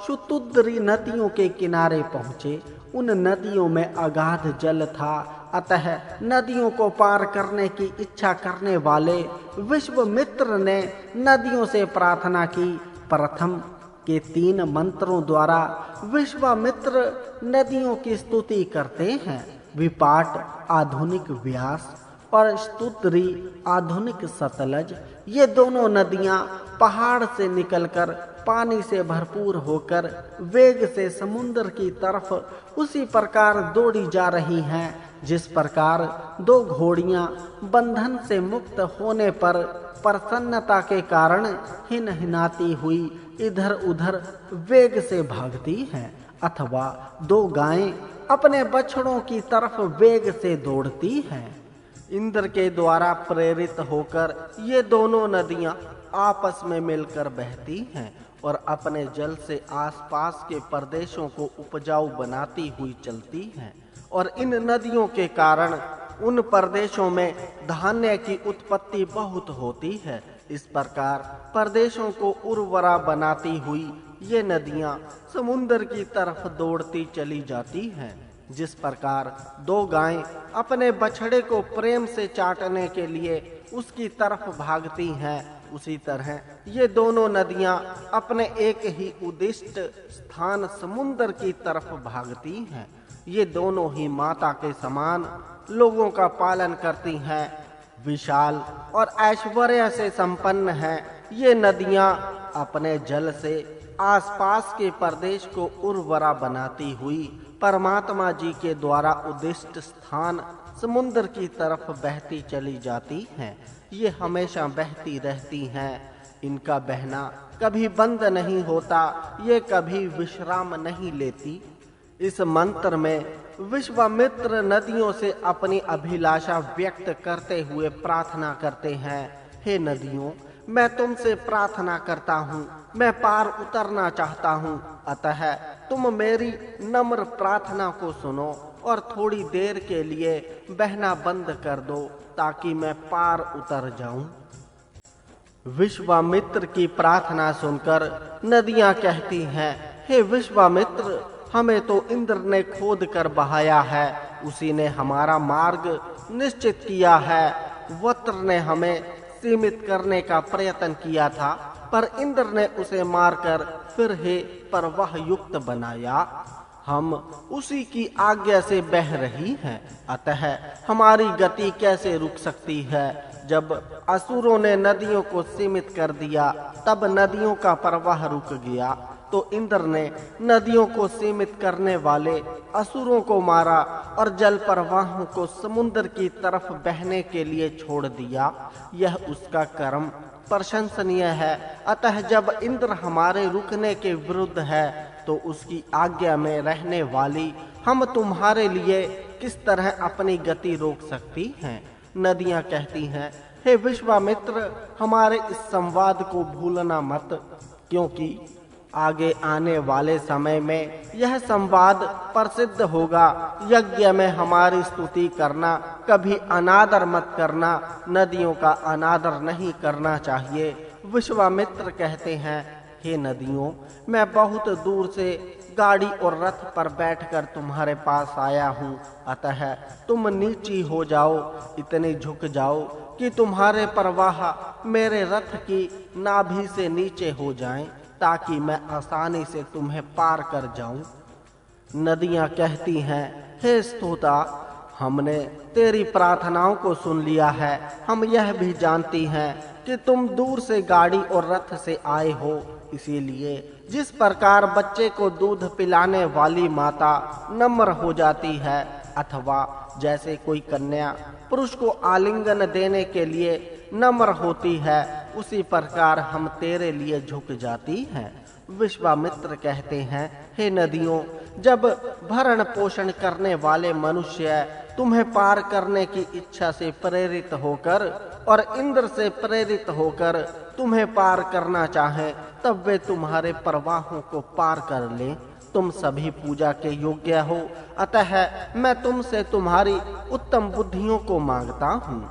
Speaker 1: शुतुद्री नदियों के किनारे पहुँचे। उन नदियों में अगाध जल था, अतः नदियों को पार करने की इच्छा करने वाले विश्वामित्र ने नदियों से प्रार्थना की। प्रथम के 3 मंत्रों द्वारा विश्वामित्र नदियों की स्तुति करते हैं। विपाट आधुनिक व्यास और स्तुत्री आधुनिक सतलज, ये दोनों नदियां पहाड़ से निकलकर पानी से भरपूर होकर वेग से समुद्र की तरफ उसी प्रकार दौड़ी जा रही हैं जिस प्रकार 2 घोड़ियां बंधन से मुक्त होने पर प्रसन्नता के कारण हिनहिनाती हुई इधर उधर वेग से भागती हैं, अथवा 2 गायें अपने बछड़ों की तरफ वेग से दौड़ती हैं। इंद्र के द्वारा प्रेरित होकर ये दोनों नदियां आपस में मिलकर बहती हैं और अपने जल से आसपास के प्रदेशों को उपजाऊ बनाती हुई चलती हैं, और इन नदियों के कारण उन प्रदेशों में धान्य की उत्पत्ति बहुत होती है। इस प्रकार प्रदेशों को उर्वरा बनाती हुई ये नदियां समुद्र की तरफ दौड़ती चली जाती हैं। जिस प्रकार 2 गायें अपने बछड़े को प्रेम से चाटने के लिए उसकी तरफ भागती हैं, उसी तरह ये दोनों नदियां अपने एक ही उद्दिष्ट स्थान समुद्र की तरफ भागती हैं। ये दोनों ही माता के समान लोगों का पालन करती हैं, विशाल और ऐश्वर्य से संपन्न हैं। ये नदियां अपने जल से आसपास के प्रदेश को उर्वरा बनाती हुई परमात्मा जी के द्वारा उद्दिष्ट स्थान समुद्र की तरफ बहती चली जाती हैं। ये हमेशा बहती रहती हैं, इनका बहना कभी बंद नहीं होता, ये कभी विश्राम नहीं लेती। इस मंत्र में विश्वामित्र नदियों से अपनी अभिलाषा व्यक्त करते हुए प्रार्थना करते हैं। हे नदियों, मैं तुमसे प्रार्थना करता हूँ, मैं पार उतरना चाहता हूँ, अतः तुम मेरी नम्र प्रार्थना को सुनो और थोड़ी देर के लिए बहना बंद कर दो ताकि मैं पार उतर जाऊं। विश्वामित्र की प्रार्थना सुनकर नदियां कहती हैं, हे विश्वामित्र, हमें तो इंद्र ने खोद कर बहाया है, उसी ने हमारा मार्ग निश्चित किया है। वत्र ने हमें सीमित करने का प्रयत्न किया था, पर इंद्र ने उसे मारकर फिर हे प्रवाह युक्त बनाया। हम उसी की आज्ञा से बह रही हैं, अतः हमारी गति कैसे रुक सकती है। जब असुरों ने नदियों को सीमित कर दिया, तब नदियों का प्रवाह रुक गया। तो इंद्र ने नदियों को सीमित करने वाले असुरों को मारा और जल प्रवाहों को समुद्र की तरफ बहने के लिए छोड़ दिया। यह उसका कर्म प्रशंसनीय है। अतः जब इंद्र हमारे रुकने के विरुद्ध है, तो उसकी आज्ञा में रहने वाली हम तुम्हारे लिए किस तरह अपनी गति रोक सकती हैं। नदियां कहती हैं, हे विश्वामित्र, हमारे इस संवाद को भूलना मत, क्योंकि आगे आने वाले समय में यह संवाद प्रसिद्ध होगा। यज्ञ में हमारी स्तुति करना, कभी अनादर मत करना, नदियों का अनादर नहीं करना चाहिए। विश्वामित्र कहते हैं, हे नदियों, मैं बहुत दूर से गाड़ी और रथ पर बैठकर तुम्हारे पास आया हूँ, अतः तुम नीची हो जाओ, इतने झुक जाओ कि तुम्हारे प्रवाह मेरे रथ की नाभि से नीचे हो जाएं, ताकि मैं आसानी से तुम्हें पार कर जाऊं। नदियां कहती हैं, हे स्तोता, हमने तेरी प्रार्थनाओं को सुन लिया है। हम यह भी जानती हैं कि तुम दूर से गाड़ी और रथ से आए हो, इसीलिए जिस प्रकार बच्चे को दूध पिलाने वाली माता नम्र हो जाती है, अथवा जैसे कोई कन्या पुरुष को आलिंगन देने के लिए नम्र होती है, उसी प्रकार हम तेरे लिए झुक जाती हैं। विश्वामित्र कहते हैं, हे नदियों, जब भरण पोषण करने वाले मनुष्य तुम्हें पार करने की इच्छा से प्रेरित होकर और इंद्र से प्रेरित होकर तुम्हें पार करना चाहें, तब वे तुम्हारे प्रवाहों को पार कर लें। तुम सभी पूजा के योग्य हो, अतः मैं तुमसे तुम्हारी उत्तम बुद्धियों को मांगता हूँ।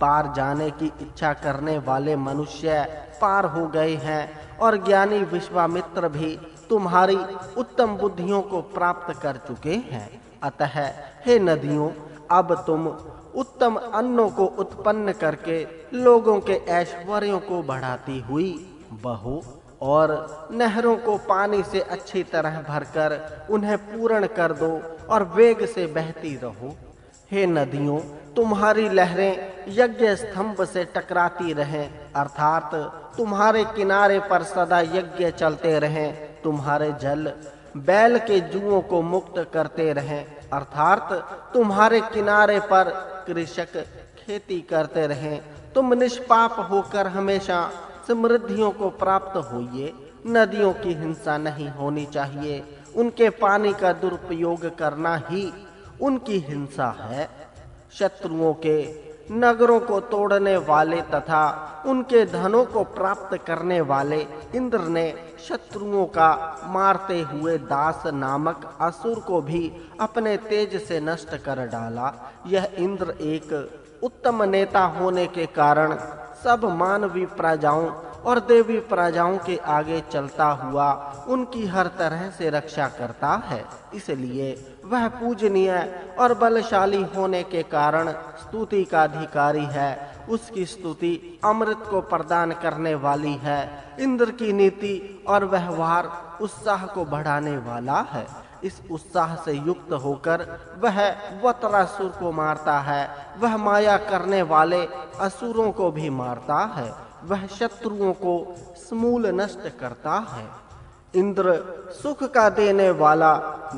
Speaker 1: पार जाने की इच्छा करने वाले मनुष्य पार हो गए हैं और ज्ञानी विश्वामित्र भी तुम्हारी उत्तम बुद्धियों को प्राप्त कर चुके हैं। अतः हे नदियों, अब तुम उत्तम अन्नों को उत्पन्न करके लोगों के ऐश्वर्यों को बढ़ाती हुई बहो और नहरों को पानी से अच्छी तरह भरकर उन्हें पूर्ण कर दो और वेग से बहती रहो। हे नदियों, तुम्हारी लहरें यज्ञ स्तंभ से टकराती रहें, अर्थात तुम्हारे किनारे पर सदा यज्ञ चलते रहें। तुम्हारे जल बैल के जुओं को मुक्त करते रहें, अर्थात तुम्हारे किनारे पर कृषक खेती करते रहें। तुम निष्पाप होकर हमेशा समृद्धियों को प्राप्त होइए। नदियों की हिंसा नहीं होनी चाहिए, उनके पानी का दुरुपयोग करना ही उनकी हिंसा है। शत्रुओं के नगरों को तोड़ने वाले तथा उनके धनों को प्राप्त करने वाले इंद्र ने शत्रुओं का मारते हुए दास नामक असुर को भी अपने तेज से नष्ट कर डाला। यह इंद्र एक उत्तम नेता होने के कारण सब मानवी प्रजाओं और देवी प्रजाओं के आगे चलता हुआ उनकी हर तरह से रक्षा करता है। इसलिए वह पूजनीय और बलशाली होने के कारण स्तुति का अधिकारी है। उसकी स्तुति अमृत को प्रदान करने वाली है। इंद्र की नीति और व्यवहार उत्साह को बढ़ाने वाला है। इस उत्साह से युक्त होकर वह वत्रासुर को मारता है। वह माया करने वाले असुरों को भी मारता है। वह शत्रुओं को समूल नष्ट करता है। इंद्र सुख का देने वाला,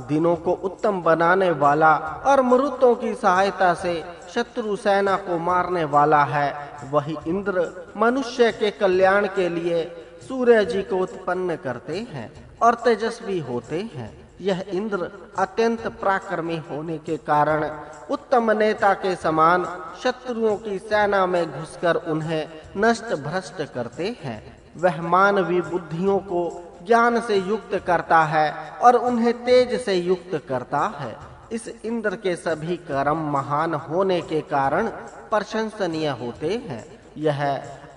Speaker 1: दिनों को उत्तम बनाने वाला और मरुतों की सहायता से शत्रु सेना को मारने वाला है। वही इंद्र मनुष्य के कल्याण के लिए सूर्य जी को उत्पन्न करते हैं और तेजस्वी होते हैं। यह इंद्र अत्यंत पराक्रमी होने के कारण उत्तम नेता के समान शत्रुओं की सेना में घुसकर उन्हें नष्ट भ्रष्ट करते हैं। वह मानवी बुद्धियों को ज्ञान से युक्त करता है और उन्हें तेज से युक्त करता है। इस इंद्र के सभी कर्म महान होने के कारण प्रशंसनीय होते हैं। यह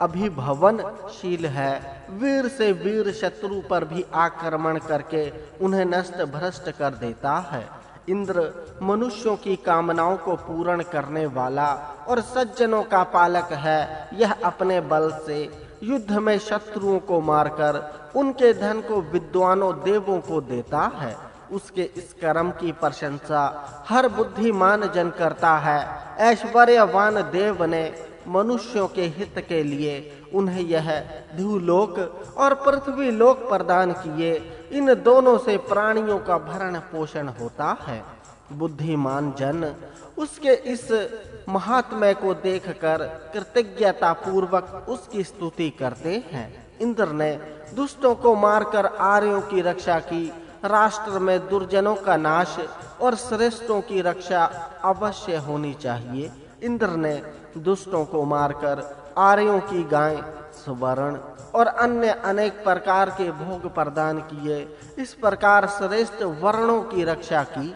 Speaker 1: अभिभवनशील है। वीर से वीर शत्रु पर भी आक्रमण करके उन्हें नष्ट भ्रष्ट कर देता है। इंद्र मनुष्यों की कामनाओं को पूर्ण करने वाला और सज्जनों का पालक है। यह अपने बल से युद्ध में शत्रुओं को मारकर उनके धन को विद्वानों देवों को देता है। उसके इस कर्म की प्रशंसा हर बुद्धिमान जन करता है। ऐश्वर्यवान देव ने मनुष्यों के हित के लिए उन्हें यह ध्युलोक और पृथ्वी लोक प्रदान किए। इन दोनों से प्राणियों का भरण पोषण होता है। बुद्धिमान जन उसके इस महात्म्य को देखकर कृतज्ञता पूर्वक उसकी स्तुति करते हैं। इंद्र ने दुष्टों को मारकर आर्यों की रक्षा की। राष्ट्र में दुर्जनों का नाश और श्रेष्ठों की रक्षा अवश्य होनी चाहिए। इंद्र ने दुष्टों को मारकर आर्यों की गाय, स्वर्ण और अन्य अनेक प्रकार के भोग प्रदान किए। इस प्रकार श्रेष्ठ वर्णों की रक्षा की।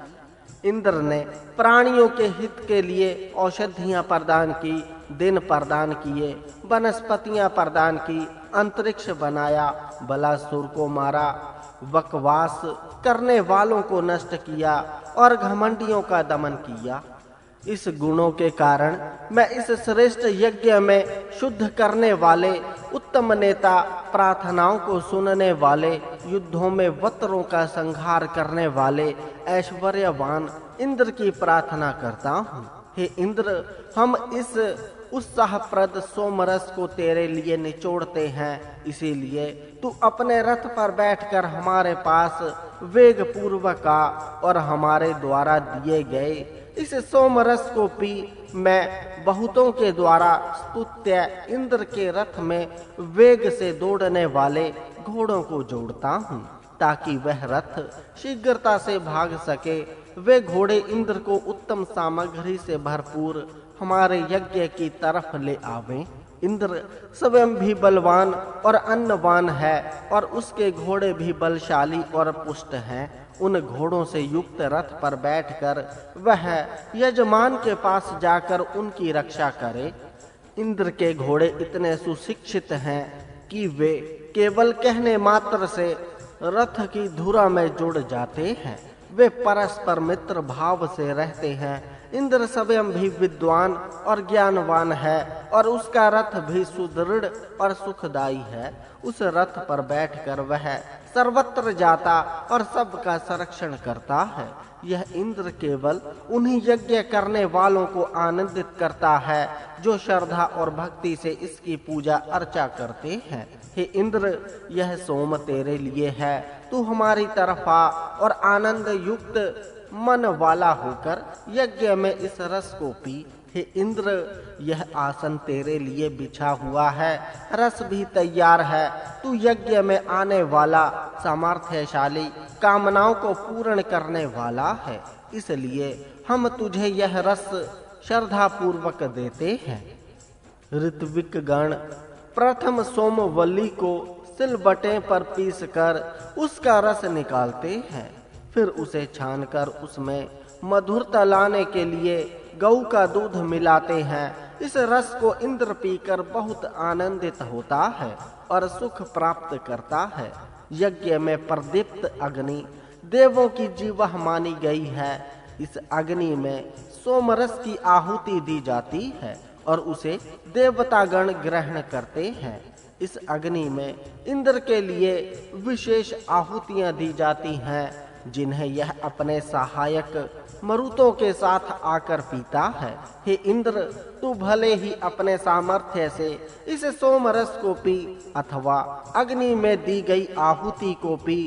Speaker 1: इंद्र ने प्राणियों के हित के लिए औषधियां प्रदान की, दिन प्रदान किए, वनस्पतियां प्रदान की, अंतरिक्ष बनाया, बलासुर को मारा, बकवास करने वालों को नष्ट किया और घमंडियों का दमन किया। इस गुणों के कारण मैं इस श्रेष्ठ यज्ञ में शुद्ध करने वाले, उत्तम नेता, प्रार्थनाओं को सुनने वाले, युद्धों में वत्रों का संहार करने वाले ऐश्वर्यवान इंद्र की प्रार्थना करता हूँ। हे इंद्र, हम इस उत्साहप्रद सोमरस को तेरे लिए निचोड़ते हैं। इसीलिए तू अपने रथ पर बैठकर हमारे पास वेग पूर्वक आ और हमारे द्वारा दिए गए इस सोमरस को पी। मैं बहुतों के द्वारा स्तुत्य इंद्र के रथ में वेग से दौड़ने वाले घोड़ों को जोड़ता हूँ, ताकि वह रथ शीघ्रता से भाग सके। वे घोड़े इंद्र को उत्तम सामग्री से भरपूर हमारे यज्ञ की तरफ ले आवें। इंद्र स्वयं भी बलवान और अन्नवान है और उसके घोड़े भी बलशाली और पुष्ट हैं। उन घोड़ों से युक्त रथ पर बैठकर वह यजमान के पास जाकर उनकी रक्षा करे। इंद्र के घोड़े इतने सुशिक्षित हैं कि वे केवल कहने मात्र से रथ की धुरा में जुड़ जाते हैं। वे परस्पर मित्र भाव से रहते हैं। इंद्र स्वयं भी विद्वान और ज्ञानवान है और उसका रथ भी सुदृढ़ और सुखदायी है। उस रथ पर बैठकर वह सर्वत्र जाता और सबका संरक्षण करता है। यह इंद्र केवल उन्हीं यज्ञ करने वालों को आनंदित करता है जो श्रद्धा और भक्ति से इसकी पूजा अर्चा करते हैं। हे इंद्र, यह सोम तेरे लिए है। तू हमारी तरफ आ और आनंद युक्त मन वाला होकर यज्ञ में इस रस को पी। हे इंद्र, यह आसन तेरे लिए बिछा हुआ है, रस भी तैयार है। तू यज्ञ में आने वाला सामर्थ्यशाली, कामनाओं को पूर्ण करने वाला है, इसलिए हम तुझे यह रस श्रद्धा पूर्वक देते हैं। ऋत्विक गण प्रथम सोमवल्ली को सिलबट्टे पर पीसकर उसका रस निकालते हैं, फिर उसे छानकर उसमें मधुरता लाने के लिए गऊ का दूध मिलाते हैं। इस रस को इंद्र पीकर बहुत आनंदित होता है और सुख प्राप्त करता है। यज्ञ में प्रदीप्त अग्नि देवों की जीवह मानी गई है। इस अग्नि में सोमरस की आहुति दी जाती है और उसे देवतागण ग्रहण करते हैं। इस अग्नि में इंद्र के लिए विशेष आहुतियां दी जाती हैं, जिन्हें यह अपने सहायक मरुतों के साथ आकर पीता है। हे इंद्र, तू भले ही अपने सामर्थ्य से इस सोमरस को पी, अथवा अग्नि में दी गई आहुति को पी,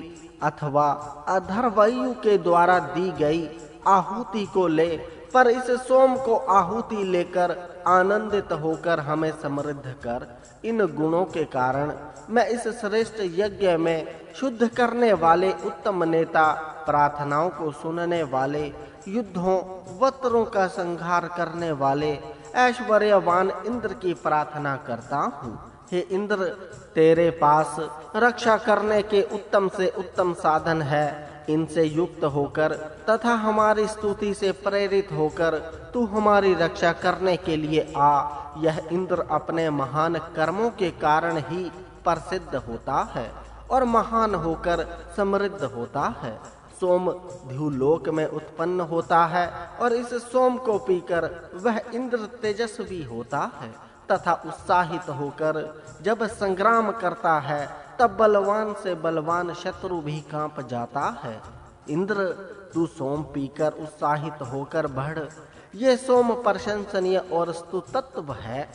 Speaker 1: अथवा अधर्वयु के द्वारा दी गई आहुति को ले, पर इस सोम को आहुति लेकर आनंदित होकर हमें समृद्ध कर। इन गुणों के कारण मैं इस श्रेष्ठ यज्ञ में शुद्ध करने वाले उत्तम नेता, प्रार्थनाओं को सुनने वाले, युद्धों वत्रों का संहार करने वाले ऐश्वर्यवान इंद्र की प्रार्थना करता हूँ। हे इंद्र, तेरे पास रक्षा करने के उत्तम से उत्तम साधन है। इनसे युक्त होकर तथा हमारी स्तुति से प्रेरित होकर तू हमारी रक्षा करने के लिए आ। यह इंद्र अपने महान कर्मों के कारण ही प्रसिद्ध होता है और महान होकर समृद्ध होता है। सोम ध्युलोक में उत्पन्न होता है और इस सोम को पीकर वह इंद्र तेजस्वी होता है तथा उत्साहित होकर जब संग्राम करता है तब बलवान से बलवान शत्रु भी कांप जाता है। इंद्र, तू सोम पीकर उत्साहित होकर बढ़। ये सोम प्रशंसनीय और स्तुतत्व है।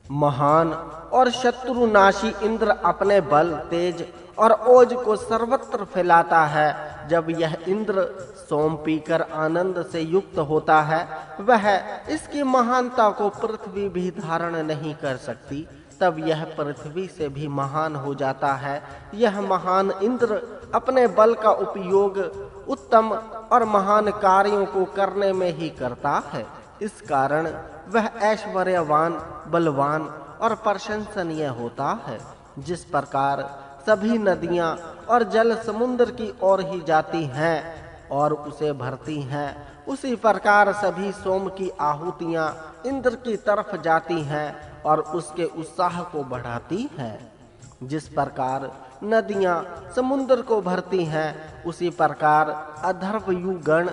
Speaker 1: महान और शत्रुनाशी इंद्र अपने बल, तेज और ओज को सर्वत्र फैलाता है। जब यह इंद्र सोम पीकर आनंद से युक्त होता है, वह इसकी महानता को पृथ्वी भी धारण नहीं कर सकती। तब यह पृथ्वी से भी महान हो जाता है। यह महान इंद्र अपने बल का उपयोग उत्तम और महान कार्यों को करने में ही करता है। इस कारण वह ऐश्वर्यवान, बलवान और प्रशंसनीय होता है। जिस प्रकार सभी नदियां और जल समुद्र की ओर ही जाती हैं और उसे भरती हैं, उसी प्रकार सभी सोम की आहुतियां इंद्र की तरफ जाती हैं और उसके उत्साह को बढ़ाती हैं। जिस प्रकार नदियां समुद्र को भरती हैं, उसी प्रकार अधर्वयु गण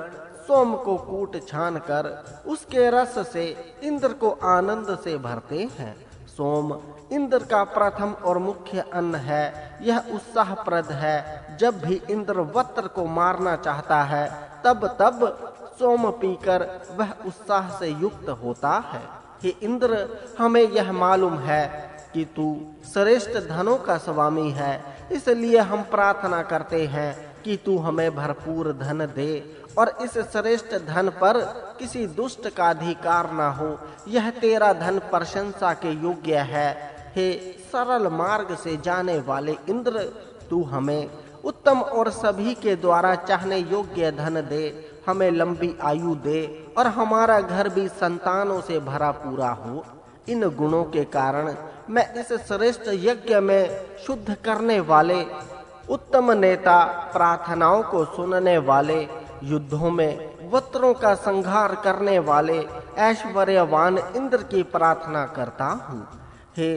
Speaker 1: सोम को कूट छान कर उसके रस से इंद्र को आनंद से भरते हैं। सोम इंद्र का प्रथम और मुख्य अन्न है। यह उत्साहप्रद है। जब भी इंद्र वत्र को मारना चाहता है, तब सोम पीकर वह उत्साह से युक्त होता है। हे इंद्र, हमें यह मालूम है कि तू श्रेष्ठ धनों का स्वामी है, इसलिए हम प्रार्थना करते हैं कि तू हमें भरपूर धन दे और इस श्रेष्ठ धन पर किसी दुष्ट का अधिकार ना हो। यह तेरा धन प्रशंसा के योग्य है। हे सरल मार्ग से जाने वाले इंद्र, तू हमें उत्तम और सभी के द्वारा चाहने योग्य धन दे, हमें लंबी आयु दे और हमारा घर भी संतानों से भरा पूरा हो। इन गुणों के कारण मैं इस श्रेष्ठ यज्ञ में शुद्ध करने वाले, उत्तम नेता, प्रार्थनाओं को सुनने वाले, युद्धों में वत्रों का संहार करने वाले, ऐश्वर्यवान इंद्र की प्रार्थना करता हूँ। हे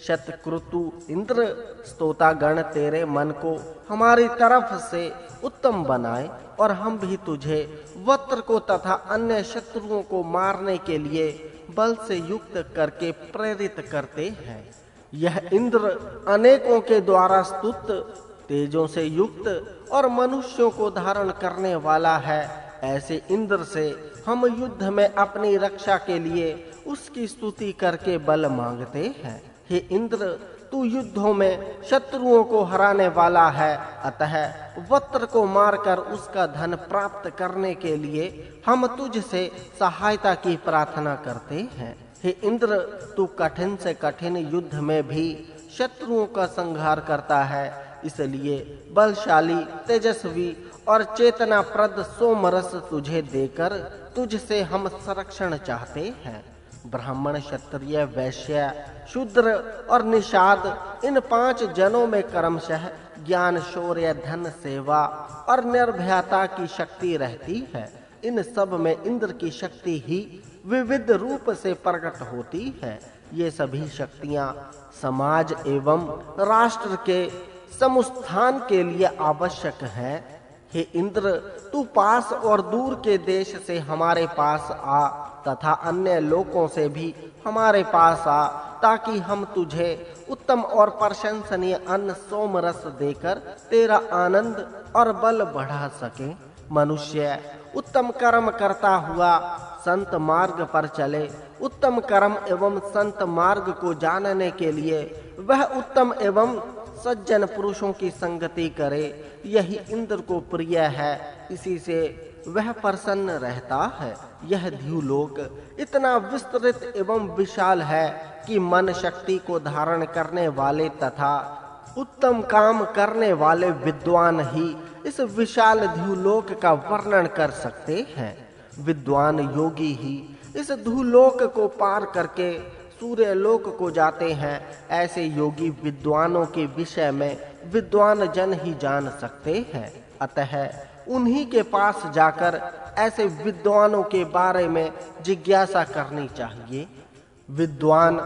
Speaker 1: शतक्रतु इंद्र, स्तोतागण तेरे मन को हमारी तरफ से उत्तम बनाए और हम भी तुझे वत्र को तथा अन्य शत्रुओं को मारने के लिए बल से युक्त करके प्रेरित करते हैं। यह इंद्र अनेकों के द्वारा स्तुत, तेजों से युक्त और मनुष्यों को धारण करने वाला है। ऐसे इंद्र से हम युद्ध में अपनी रक्षा के लिए उसकी स्तुति करके बल मांगते हैं। हे इंद्र, तू युद्धों में शत्रुओं को हराने वाला है, अतः वत्र को मारकर उसका धन प्राप्त करने के लिए हम तुझसे सहायता की प्रार्थना करते हैं। हे इंद्र, तू कठिन से कठिन युद्ध में भी शत्रुओं का संहार करता है, इसलिए बलशाली, तेजस्वी और चेतनाप्रद सोमरस तुझे देकर तुझसे हम संरक्षण चाहते हैं। ब्राह्मण, क्षत्रिय, वैश्य, शूद्र और निषाद, इन 5 जनों में क्रमशः ज्ञान, शौर्य, धन, सेवा और निर्भयता की शक्ति रहती है। इन सब में इंद्र की शक्ति ही विविध रूप से प्रकट होती है। ये सभी शक्तियां समाज एवं राष्ट्र के समुत्थान के लिए आवश्यक है। हे इंद्र, तू पास और दूर के देश से हमारे पास आ तथा अन्य लोकों से भी हमारे पास आ, ताकि हम तुझे उत्तम और प्रशंसनीय अन्न सोमरस देकर तेरा आनंद और बल बढ़ा सके। मनुष्य उत्तम कर्म करता हुआ संत मार्ग पर चले। उत्तम कर्म एवं संत मार्ग को जानने के लिए वह उत्तम एवं सज्जन पुरुषों की संगति करे। यही इंद्र को प्रिय है, इसी से वह प्रसन्न रहता है। यह द्युलोक इतना विस्तृत एवं विशाल है कि मन शक्ति को धारण करने वाले तथा उत्तम काम करने वाले विद्वान ही इस विशाल द्युलोक का वर्णन कर सकते हैं। विद्वान योगी ही इस द्युलोक को पार करके सूर्यलोक को जाते हैं। ऐसे योगी विद्वानों के विषय में विद्वान जन ही जान सकते हैं। अतः उन्हीं के पास जाकर ऐसे विद्वानों के बारे में जिज्ञासा करनी चाहिए। विद्वान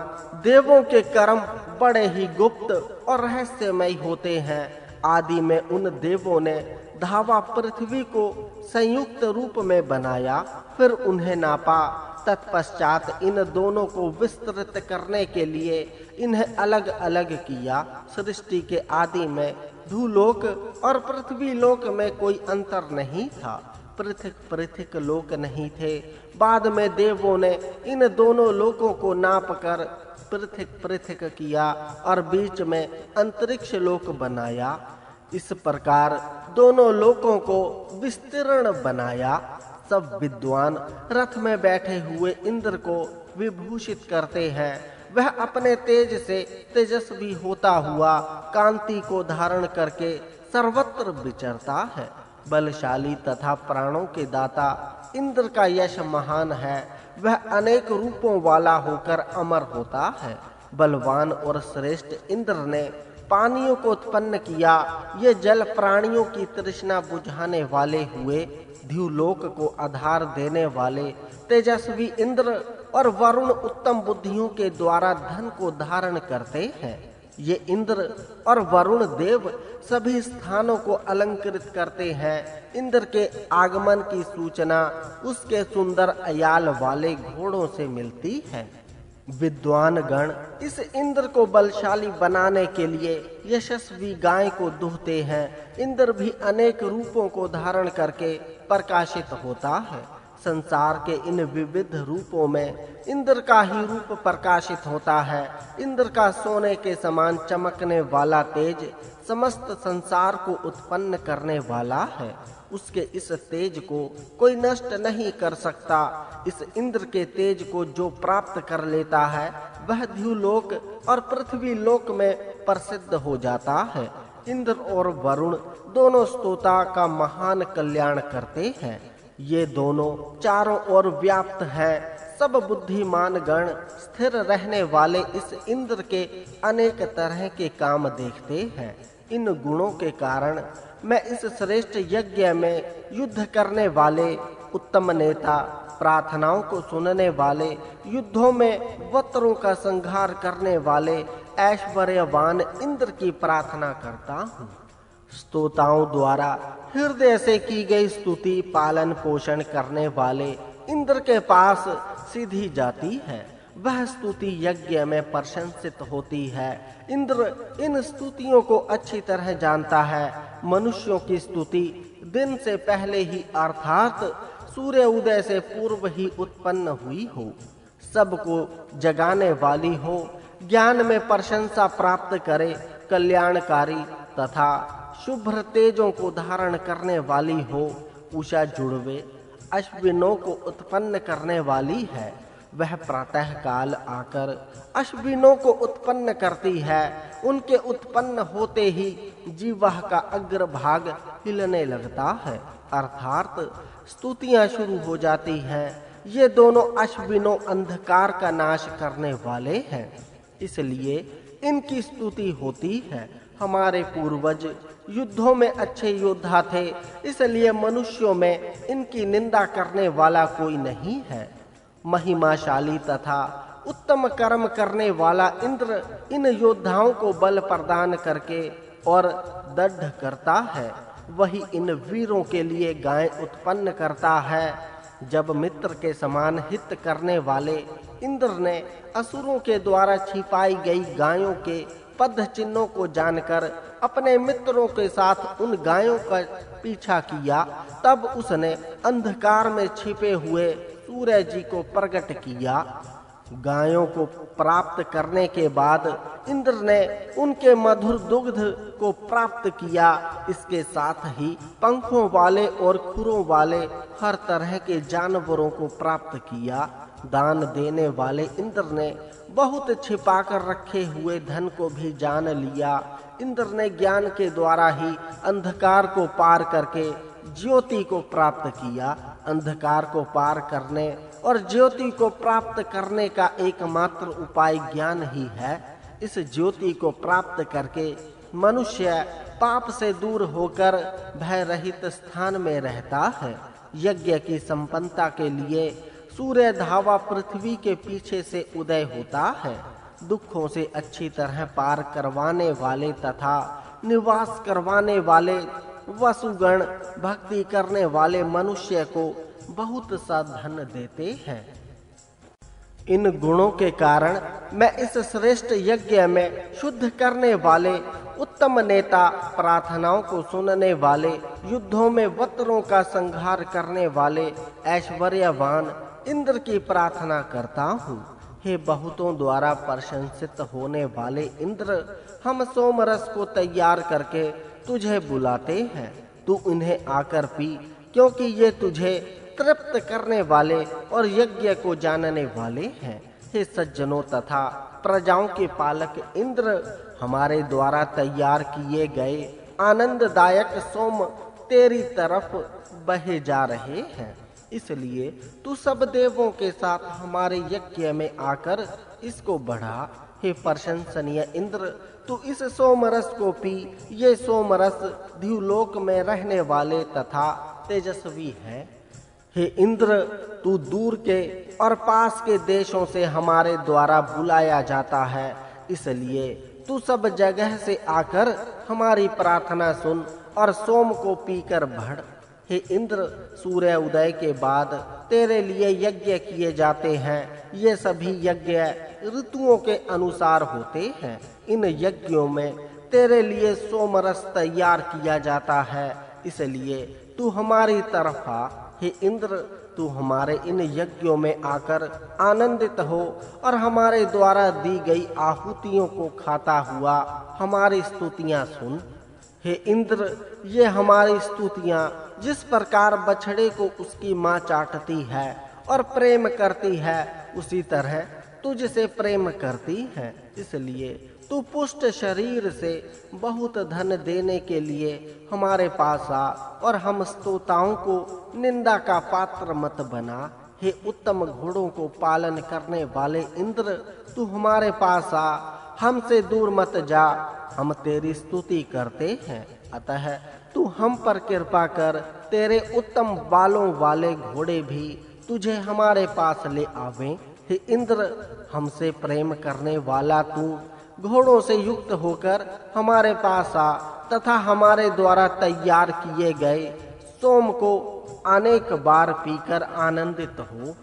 Speaker 1: देवों के कर्म बड़े ही गुप्त और रहस्यमय होते हैं। आदि में उन देवों ने धावा पृथ्वी को संयुक्त रूप में बनाया, फिर उन्हें नापा। तत्पश्चात इन दोनों को विस्तृत करने के लिए इन्हें अलग अलग किया। सृष्टि के आदि में भूलोक और पृथ्वी लोक में कोई अंतर नहीं था, पृथक पृथक लोक नहीं थे। बाद में देवों ने इन दोनों लोकों को नाप कर पृथक पृथक किया और बीच में अंतरिक्ष लोक बनाया। इस प्रकार दोनों लोकों को विस्तीर्ण बनाया। सब विद्वान रथ में बैठे हुए इंद्र को विभूषित करते हैं। वह अपने तेज से तेजस्वी होता हुआ कांति को धारण करके सर्वत्र विचरता है। बलशाली तथा प्राणों के दाता इंद्र का यश महान है। वह अनेक रूपों वाला होकर अमर होता है। बलवान और श्रेष्ठ इंद्र ने पानियों को उत्पन्न किया। ये जल प्राणियों की तृष्णा बुझाने वाले हुए। द्युलोक को आधार देने वाले तेजस्वी इंद्र और वरुण उत्तम बुद्धियों के द्वारा धन को धारण करते हैं। ये इंद्र और वरुण देव सभी स्थानों को अलंकृत करते हैं। इंद्र के आगमन की सूचना उसके सुंदर अयाल वाले घोड़ों से मिलती है। विद्वान गण इस इंद्र को बलशाली बनाने के लिए यशस्वी गाय को दुहते हैं। इंद्र भी अनेक रूपों को धारण करके प्रकाशित होता है। संसार के इन विविध रूपों में इंद्र का ही रूप प्रकाशित होता है। इंद्र का सोने के समान चमकने वाला तेज समस्त संसार को उत्पन्न करने वाला है। उसके इस तेज को कोई नष्ट नहीं कर सकता। इस इंद्र के तेज को जो प्राप्त कर लेता है वह द्युलोक और पृथ्वी लोक में प्रसिद्ध हो जाता है। इंद्र और वरुण दोनों स्तोता का महान कल्याण करते हैं। ये दोनों चारों ओर व्याप्त हैं। सब बुद्धिमान गण स्थिर रहने वाले इस इंद्र के अनेक तरह के काम देखते हैं। इन गुणों के कारण मैं इस श्रेष्ठ यज्ञ में युद्ध करने वाले उत्तम नेता, प्रार्थनाओं को सुनने वाले, युद्धों में वत्रों का संहार करने वाले ऐश्वर्यवान इंद्र की प्रार्थना करता हूँ। स्तोताओं द्वारा हृदय से की गई स्तुति पालन पोषण करने वाले इंद्र के पास सीधी जाती है। वह स्तुति यज्ञ में प्रशंसित होती है। इंद्र इन स्तुतियों को अच्छी तरह जानता है। मनुष्यों की स्तुति दिन से पहले ही अर्थात सूर्य उदय से पूर्व ही उत्पन्न हुई हो, सबको जगाने वाली हो, ज्ञान में प्रशंसा प्राप्त करे, कल्याणकारी तथा शुभ्र तेजों को धारण करने वाली हो, उषा जुड़वे अश्विनों को उत्पन्न करने वाली है। वह प्रातः काल आकर अश्विनों को उत्पन्न करती है। उनके उत्पन्न होते ही जीवा का अग्रभाग हिलने लगता है, अर्थात स्तुतियां शुरू हो जाती हैं। ये दोनों अश्विनों अंधकार का नाश करने वाले हैं, इसलिए इनकी स्तुति होती है। हमारे पूर्वज युद्धों में अच्छे योद्धा थे, इसलिए मनुष्यों में इनकी निंदा करने वाला कोई नहीं है। महिमाशाली तथा उत्तम कर्म करने वाला इंद्र इन योद्धाओं को बल प्रदान करके और दृढ़ करता है। वही इन वीरों के लिए गाय उत्पन्न करता है। जब मित्र के समान हित करने वाले इंद्र ने असुरों के द्वारा छिपाई गई गायों के पद चिन्हों को जानकर अपने मित्रों के साथ उन गायों का पीछा किया, तब उसने अंधकार में छिपे हुए सूर्य जी को प्रकट किया। गायों को प्राप्त करने के बाद इंद्र ने उनके मधुर दुग्ध को प्राप्त किया। इसके साथ ही पंखों वाले और खुरों वाले हर तरह के जानवरों को प्राप्त किया। दान देने वाले इंद्र ने बहुत छिपाकर रखे हुए धन को भी जान लिया। इंद्र ने ज्ञान के द्वारा ही अंधकार को पार करके ज्योति को प्राप्त किया। अंधकार को पार करने और ज्योति को प्राप्त करने का एकमात्र उपाय ज्ञान ही है। इस ज्योति को प्राप्त करके मनुष्य पाप से दूर होकर भय रहित स्थान में रहता है। यज्ञ की संपन्नता के लिए सूर्य धावा पृथ्वी के पीछे से उदय होता है। दुखों से अच्छी तरह पार करवाने वाले तथा निवास करवाने वाले वसुगण भक्ति करने वाले मनुष्य को बहुत सा धन देते हैं। इन गुणों के कारण मैं इस श्रेष्ठ यज्ञ में शुद्ध करने वाले उत्तम नेता, प्रार्थनाओं को सुनने वाले, युद्धों में वत्रों का संहार करने वाले ऐश्वर्यवान इंद्र की प्रार्थना करता हूँ। हे बहुतों द्वारा प्रशंसित होने वाले इंद्र, हम सोमरस को तैयार करके तुझे बुलाते हैं। तू इन्हें आकर पी, क्योंकि ये तुझे तृप्त करने वाले और यज्ञ को जानने वाले हैं। हे सज्जनों तथा प्रजाओं के पालक इंद्र, हमारे द्वारा तैयार किए गए आनंददायक सोम तेरी तरफ बहे जा रहे हैं, इसलिए तू सब देवों के साथ हमारे यज्ञ में आकर इसको बढ़ा। हे प्रशंसनीय इंद्र, तू इस सोमरस को पी। ये सोमरस द्युलोक में रहने वाले तथा तेजस्वी है। हे इंद्र, तू दूर के और पास के देशों से हमारे द्वारा बुलाया जाता है, इसलिए तू सब जगह से आकर हमारी प्रार्थना सुन और सोम को पीकर बढ़। हे इंद्र, सूर्य उदय के बाद तेरे लिए यज्ञ किए जाते हैं। ये सभी यज्ञ ऋतुओं के अनुसार होते हैं। इन यज्ञों में तेरे लिए सोमरस तैयार किया जाता है, इसलिए तू हमारी तरफ आ। हे इंद्र, तू हमारे इन यज्ञों में आकर आनंदित हो और हमारे द्वारा दी गई आहुतियों को खाता हुआ हमारी स्तुतियां सुन। हे इंद्र, ये हमारी स्तुतियां जिस प्रकार बछड़े को उसकी माँ चाटती है और प्रेम करती है, उसी तरह तुझसे प्रेम करती है। इसलिए तू पुष्ट शरीर से बहुत धन देने के लिए हमारे पास आ और हम स्तोताओं को निंदा का पात्र मत बना। हे उत्तम घोड़ों को पालन करने वाले इंद्र, तू हमारे पास आ, हमसे दूर मत जा। हम तेरी स्तुति करते हैं, अतः तू हम पर कृपा कर, तेरे उत्तम बालों वाले घोड़े भी तुझे हमारे पास ले आवें। हे इंद्र, हमसे प्रेम करने वाला तू घोड़ों से युक्त होकर हमारे पास आ तथा हमारे द्वारा तैयार किए गए सोम को अनेक बार पीकर आनंदित हो।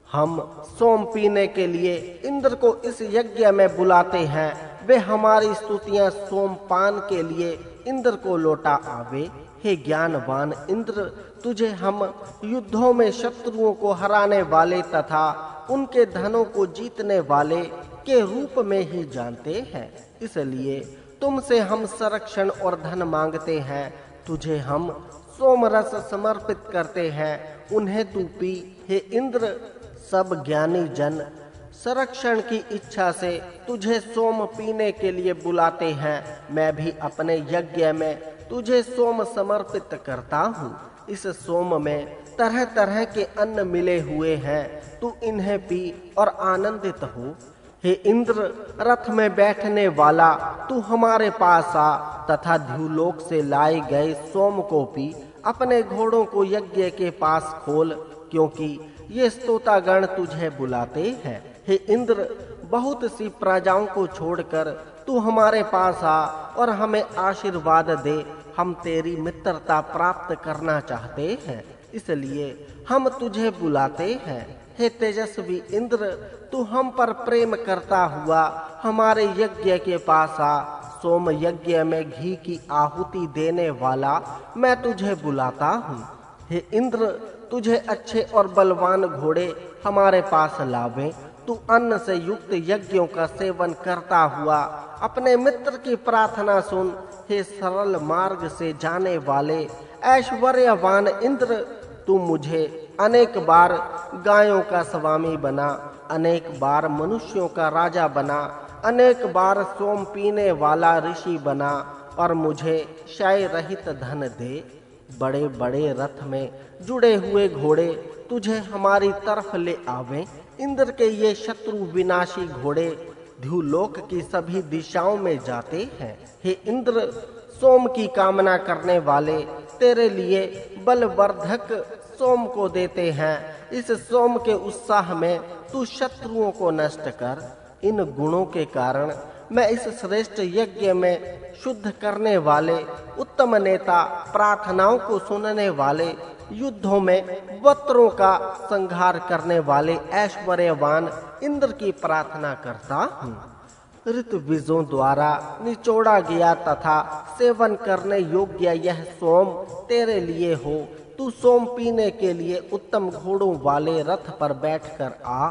Speaker 1: हम सोम पीने के लिए इंद्र को इस यज्ञ में बुलाते हैं। वे हमारी स्तुतियां सोमपान के लिए इंद्र को लौटा आवे। हे ज्ञानवान इंद्र, तुझे हम युद्धों में शत्रुओं को हराने वाले तथा उनके धनों को जीतने वाले के रूप में ही जानते हैं। इसलिए तुमसे हम संरक्षण और धन मांगते हैं। तुझे हम सोमरस समर्पित करते हैं, उन्हें तू पी। हे इंद्र, सब ज्ञानी जन संरक्षण की इच्छा से तुझे सोम पीने के लिए बुलाते हैं। मैं भी अपने यज्ञ में तुझे सोम समर्पित करता हूँ। इस सोम में तरह तरह के अन्न मिले हुए हैं, तू इन्हें पी और आनंदित हो। हे इंद्र, रथ में बैठने वाला तू हमारे पास आ तथा ध्युलोक से लाए गए सोम को पी। अपने घोड़ों को यज्ञ के पास खोल, क्योंकि ये स्तोतागण तुझे बुलाते हैं। हे इंद्र, बहुत सी प्रजाओं को छोड़कर तू हमारे पास आ और हमें आशीर्वाद दे। हम तेरी मित्रता प्राप्त करना चाहते हैं, इसलिए हम तुझे बुलाते हैं। हे तेजस्वी इंद्र, तू हम पर प्रेम करता हुआ हमारे यज्ञ के पास आ। सोम यज्ञ में घी की आहुति देने वाला मैं तुझे बुलाता हूँ। हे इंद्र, तुझे अच्छे और बलवान घोड़े हमारे पास लावें। तू अन्न से युक्त यज्ञों का सेवन करता हुआ अपने मित्र की प्रार्थना सुन। हे सरल मार्ग से जाने वाले ऐश्वर्यवान इंद्र, तू मुझे अनेक बार गायों का स्वामी बना, अनेक बार मनुष्यों का राजा बना, अनेक बार सोम पीने वाला ऋषि बना और मुझे क्षय रहित धन दे। बड़े बड़े रथ में जुड़े हुए घोड़े तुझे हमारी तरफ ले आवे। इंद्र के ये शत्रु विनाशी घोड़े ध्युलोक की सभी दिशाओं में जाते हैं। हे इंद्र, सोम की कामना करने वाले तेरे लिए बलवर्धक सोम को देते हैं। इस सोम के उत्साह में तू शत्रुओं को नष्ट कर। इन गुणों के कारण मैं इस श्रेष्ठ यज्ञ में शुद्ध करने वाले उत्तम नेता, प्रार्थनाओं को सुनने वाले, युद्धों में वक्रों का संहार करने वाले ऐश्वर्यवान इंद्र की प्रार्थना करता हूँ। ऋतुविजों द्वारा निचोड़ा गया तथा सेवन करने योग्य यह सोम तेरे लिए हो। तू सोम पीने के लिए उत्तम घोड़ों वाले रथ पर बैठकर आ।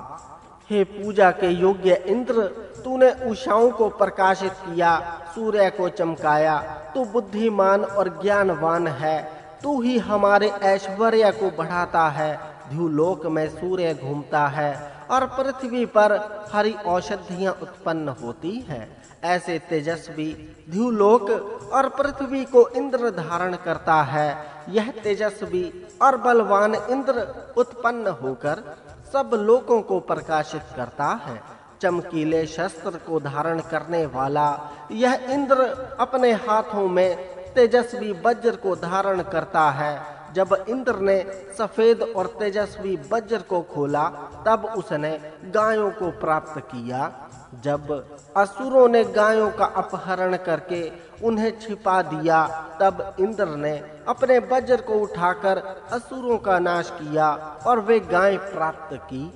Speaker 1: हे पूजा के योग्य इंद्र, तूने उषाओं को प्रकाशित किया, सूर्य को चमकाया। तू बुद्धिमान और ज्ञानवान है। तू ही हमारे ऐश्वर्य को बढ़ाता है। ध्युलोक में सूर्य घूमता है और पृथ्वी पर हरी औषधियां उत्पन्न होती हैं। ऐसे तेजस्वी ध्युलोक और पृथ्वी को इंद्र धारण करता है। यह तेजस्वी और बलवान इंद्र उत्पन्न होकर सब लोगों को प्रकाशित करता है। चमकीले शस्त्र को धारण करने वाला यह इंद्र अपने हाथों में तेजस्वी वज्र को धारण करता है। जब इंद्र ने सफेद और तेजस्वी वज्र को खोला, तब उसने गायों को प्राप्त किया। जब असुरों ने गायों का अपहरण करके उन्हें छिपा दिया, तब इंद्र ने अपने वज्र को उठाकर असुरों का नाश किया और वे गायें प्राप्त की।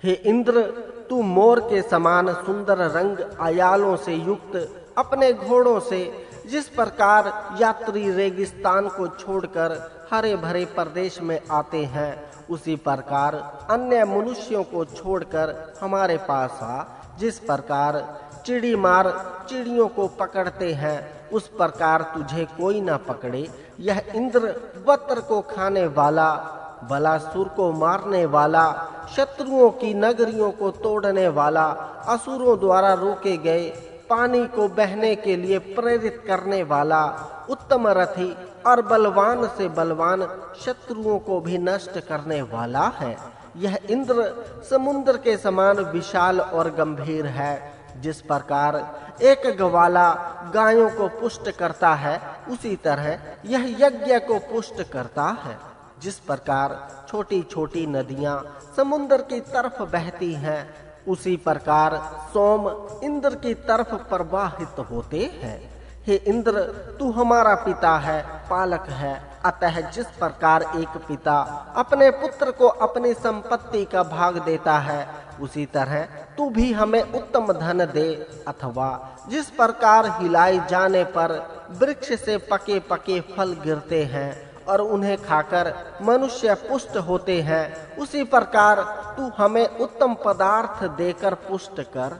Speaker 1: हे इंद्र, तू मोर के समान सुंदर रंग आयालों से युक्त अपने घोड़ों से जिस प्रकार यात्री रेगिस्तान को छोड़कर हरे भरे प्रदेश में आते हैं, उसी प्रकार अन्य मनुष्यों को छोड़कर हमारे पास आ। जिस प्रकार चिड़ी मार चिड़ियों को पकड़ते हैं, उस प्रकार तुझे कोई न पकड़े। यह इंद्र वत्र को खाने वाला, बलासुर को मारने वाला, शत्रुओं की नगरियों को तोड़ने वाला, असुरों द्वारा रोके गए पानी को बहने के लिए प्रेरित करने वाला, उत्तम रथी और बलवान से बलवान शत्रुओं को भी नष्ट करने वाला है। यह इंद्र समुद्र के समान विशाल और गंभीर है। जिस प्रकार एक ग्वाला गायों को पुष्ट करता है, उसी तरह यह यज्ञ को पुष्ट करता है। जिस प्रकार छोटी छोटी नदियां समुद्र की तरफ बहती हैं, उसी प्रकार सोम इंद्र की तरफ प्रवाहित होते हैं। हे इंद्र, तू हमारा पिता है, पालक है। अतः जिस प्रकार एक पिता अपने पुत्र को अपनी संपत्ति का भाग देता है, उसी तरह तू भी हमें उत्तम धन दे। अथवा जिस प्रकार हिलाई जाने पर वृक्ष से पके पके फल गिरते हैं और उन्हें खाकर मनुष्य पुष्ट होते हैं, उसी प्रकार तू हमें उत्तम पदार्थ देकर पुष्ट कर।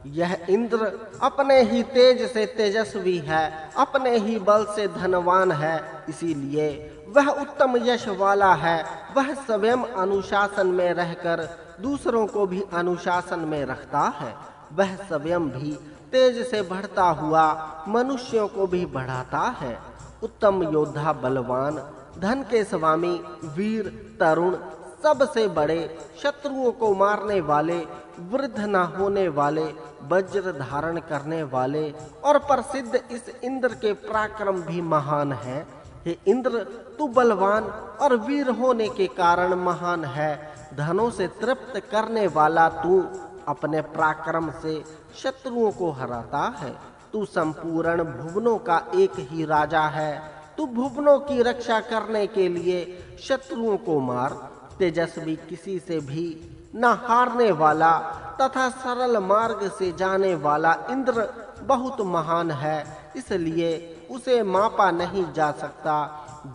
Speaker 1: यह इंद्र अपने ही तेज से तेजस्वी है, अपने ही बल से धनवान है, इसीलिए वह उत्तम यश वाला है। वह स्वयं अनुशासन में रहकर दूसरों को भी अनुशासन में रखता है। वह स्वयं भी तेज से बढ़ता हुआ मनुष्यों को भी बढ़ाता है। उत्तम योद्धा, बलवान, धन के स्वामी, वीर, तरुण, सबसे बड़े, शत्रुओं को मारने वाले, वृद्ध न होने वाले, वज्र धारण करने वाले और प्रसिद्ध इस इंद्र के पराक्रम भी महान है। हे इंद्र, तू बलवान और वीर होने के कारण महान है। धनों से तृप्त करने वाला तू अपने पराक्रम से शत्रुओं को हराता है। तू संपूर्ण भुवनों का एक ही राजा है। तू भुवनों की रक्षा करने के लिए शत्रुओं को मार। तेजस्वी, किसी से भी न हारने वाला तथा सरल मार्ग से जाने वाला इंद्र बहुत महान है, इसलिए उसे मापा नहीं जा सकता।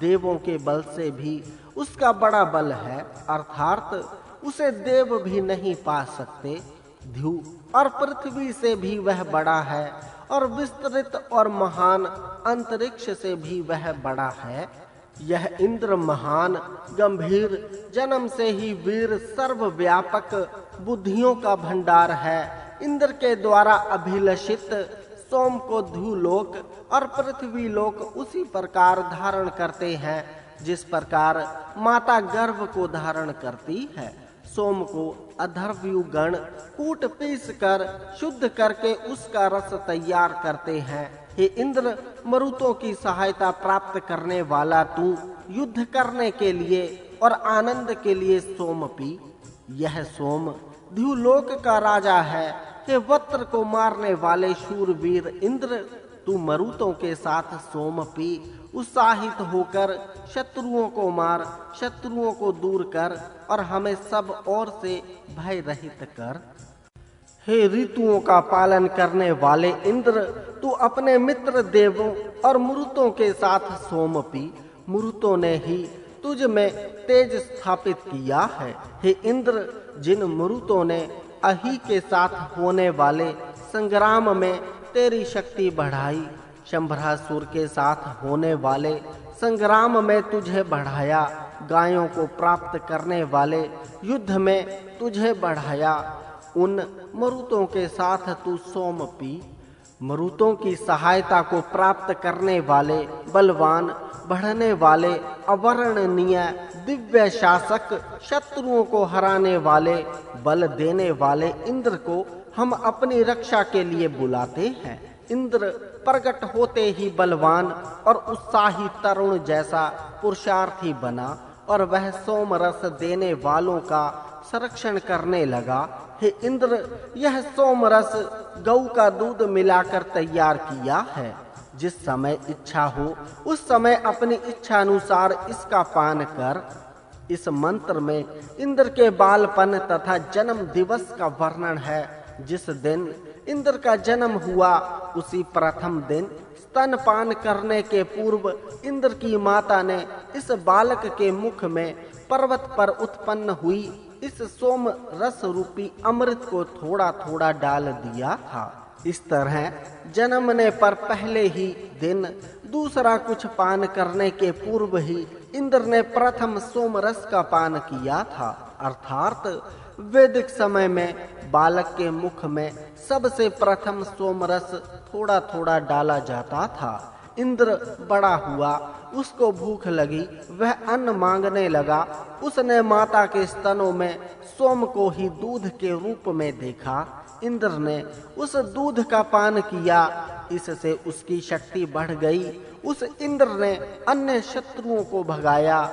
Speaker 1: देवों के बल से भी उसका बड़ा बल है, अर्थात उसे देव भी नहीं पा सकते। ध्रुव और पृथ्वी से भी वह बड़ा है और विस्तृत और महान अंतरिक्ष से भी वह बड़ा है। यह इंद्र महान, गंभीर, जन्म से ही वीर, सर्वव्यापक, बुद्धियों का भंडार है। इंद्र के द्वारा अभिलषित सोम को ध्रुवलोक और पृथ्वी लोक उसी प्रकार धारण करते हैं जिस प्रकार माता गर्भ को धारण करती है। सोम को अधर्व्यु गण कूट पीस कर शुद्ध करके उसका रस तैयार करते हैं। हे इंद्र, मरुतों की सहायता प्राप्त करने वाला तू युद्ध करने के लिए और आनंद के लिए सोम पी। यह सोम ध्रुवलोक का राजा है। हे वत्र को मारने वाले शूरवीर इंद्र, तू मरुतों के साथ सोम पी। उत्साहित होकर शत्रुओं को मार, शत्रुओं को दूर कर और हमें सब ओर से भय रहित कर। हे ऋतुओं का पालन करने वाले इंद्र, तू अपने मित्र देवों और मरुतों के साथ सोम पी। मरुतों ने ही तुझ में तेज स्थापित किया है। हे इंद्र, जिन मरुतों ने अहि के साथ होने वाले संग्राम में तेरी शक्ति बढ़ाई, शंभरासुर के साथ होने वाले संग्राम में तुझे बढ़ाया, गायों को प्राप्त करने वाले युद्ध में तुझे बढ़ाया, उन मरुतों के साथ तू सोम पी। मरुतों की सहायता को प्राप्त करने वाले, बलवान, बढ़ने वाले, अवर्णनीय, दिव्य शासक, शत्रुओं को हराने वाले, बल देने वाले इंद्र को हम अपनी रक्षा के लिए बुलाते हैं। इंद्र प्रकट होते ही बलवान और उत्साही तरुण जैसा पुरुषार्थी बना और वह सोम रस देने वालों का संरक्षण करने लगा। हे इंद्र, यह सोम रस गऊ का दूध मिलाकर तैयार किया है। जिस समय इच्छा हो उस समय अपनी इच्छा अनुसार इसका पान कर। इस मंत्र में इंद्र के बालपन तथा जन्म दिवस का वर्णन है। जिस दिन इंद्र का जन्म हुआ उसी प्रथम दिन स्तनपान करने के पूर्व इंद्र की माता ने इस बालक के मुख में पर्वत पर उत्पन्न हुई इस सोम रस रूपी अमृत को थोड़ा थोड़ा डाल दिया था। इस तरह जन्मने पर पहले ही दिन दूसरा कुछ पान करने के पूर्व ही इंद्र ने प्रथम सोम रस का पान किया था। अर्थात वैदिक समय में बालक के मुख में सबसे प्रथम सोम रस थोड़ा थोड़ा डाला जाता था। इंद्र बड़ा हुआ, उसको भूख लगी, वह अन्न मांगने लगा। उसने माता के स्तनों में सोम को ही दूध के रूप में देखा। इंद्र ने उस दूध का पान किया, इससे उसकी शक्ति बढ़ गई। उस इंद्र ने अन्य शत्रुओं को भगाया,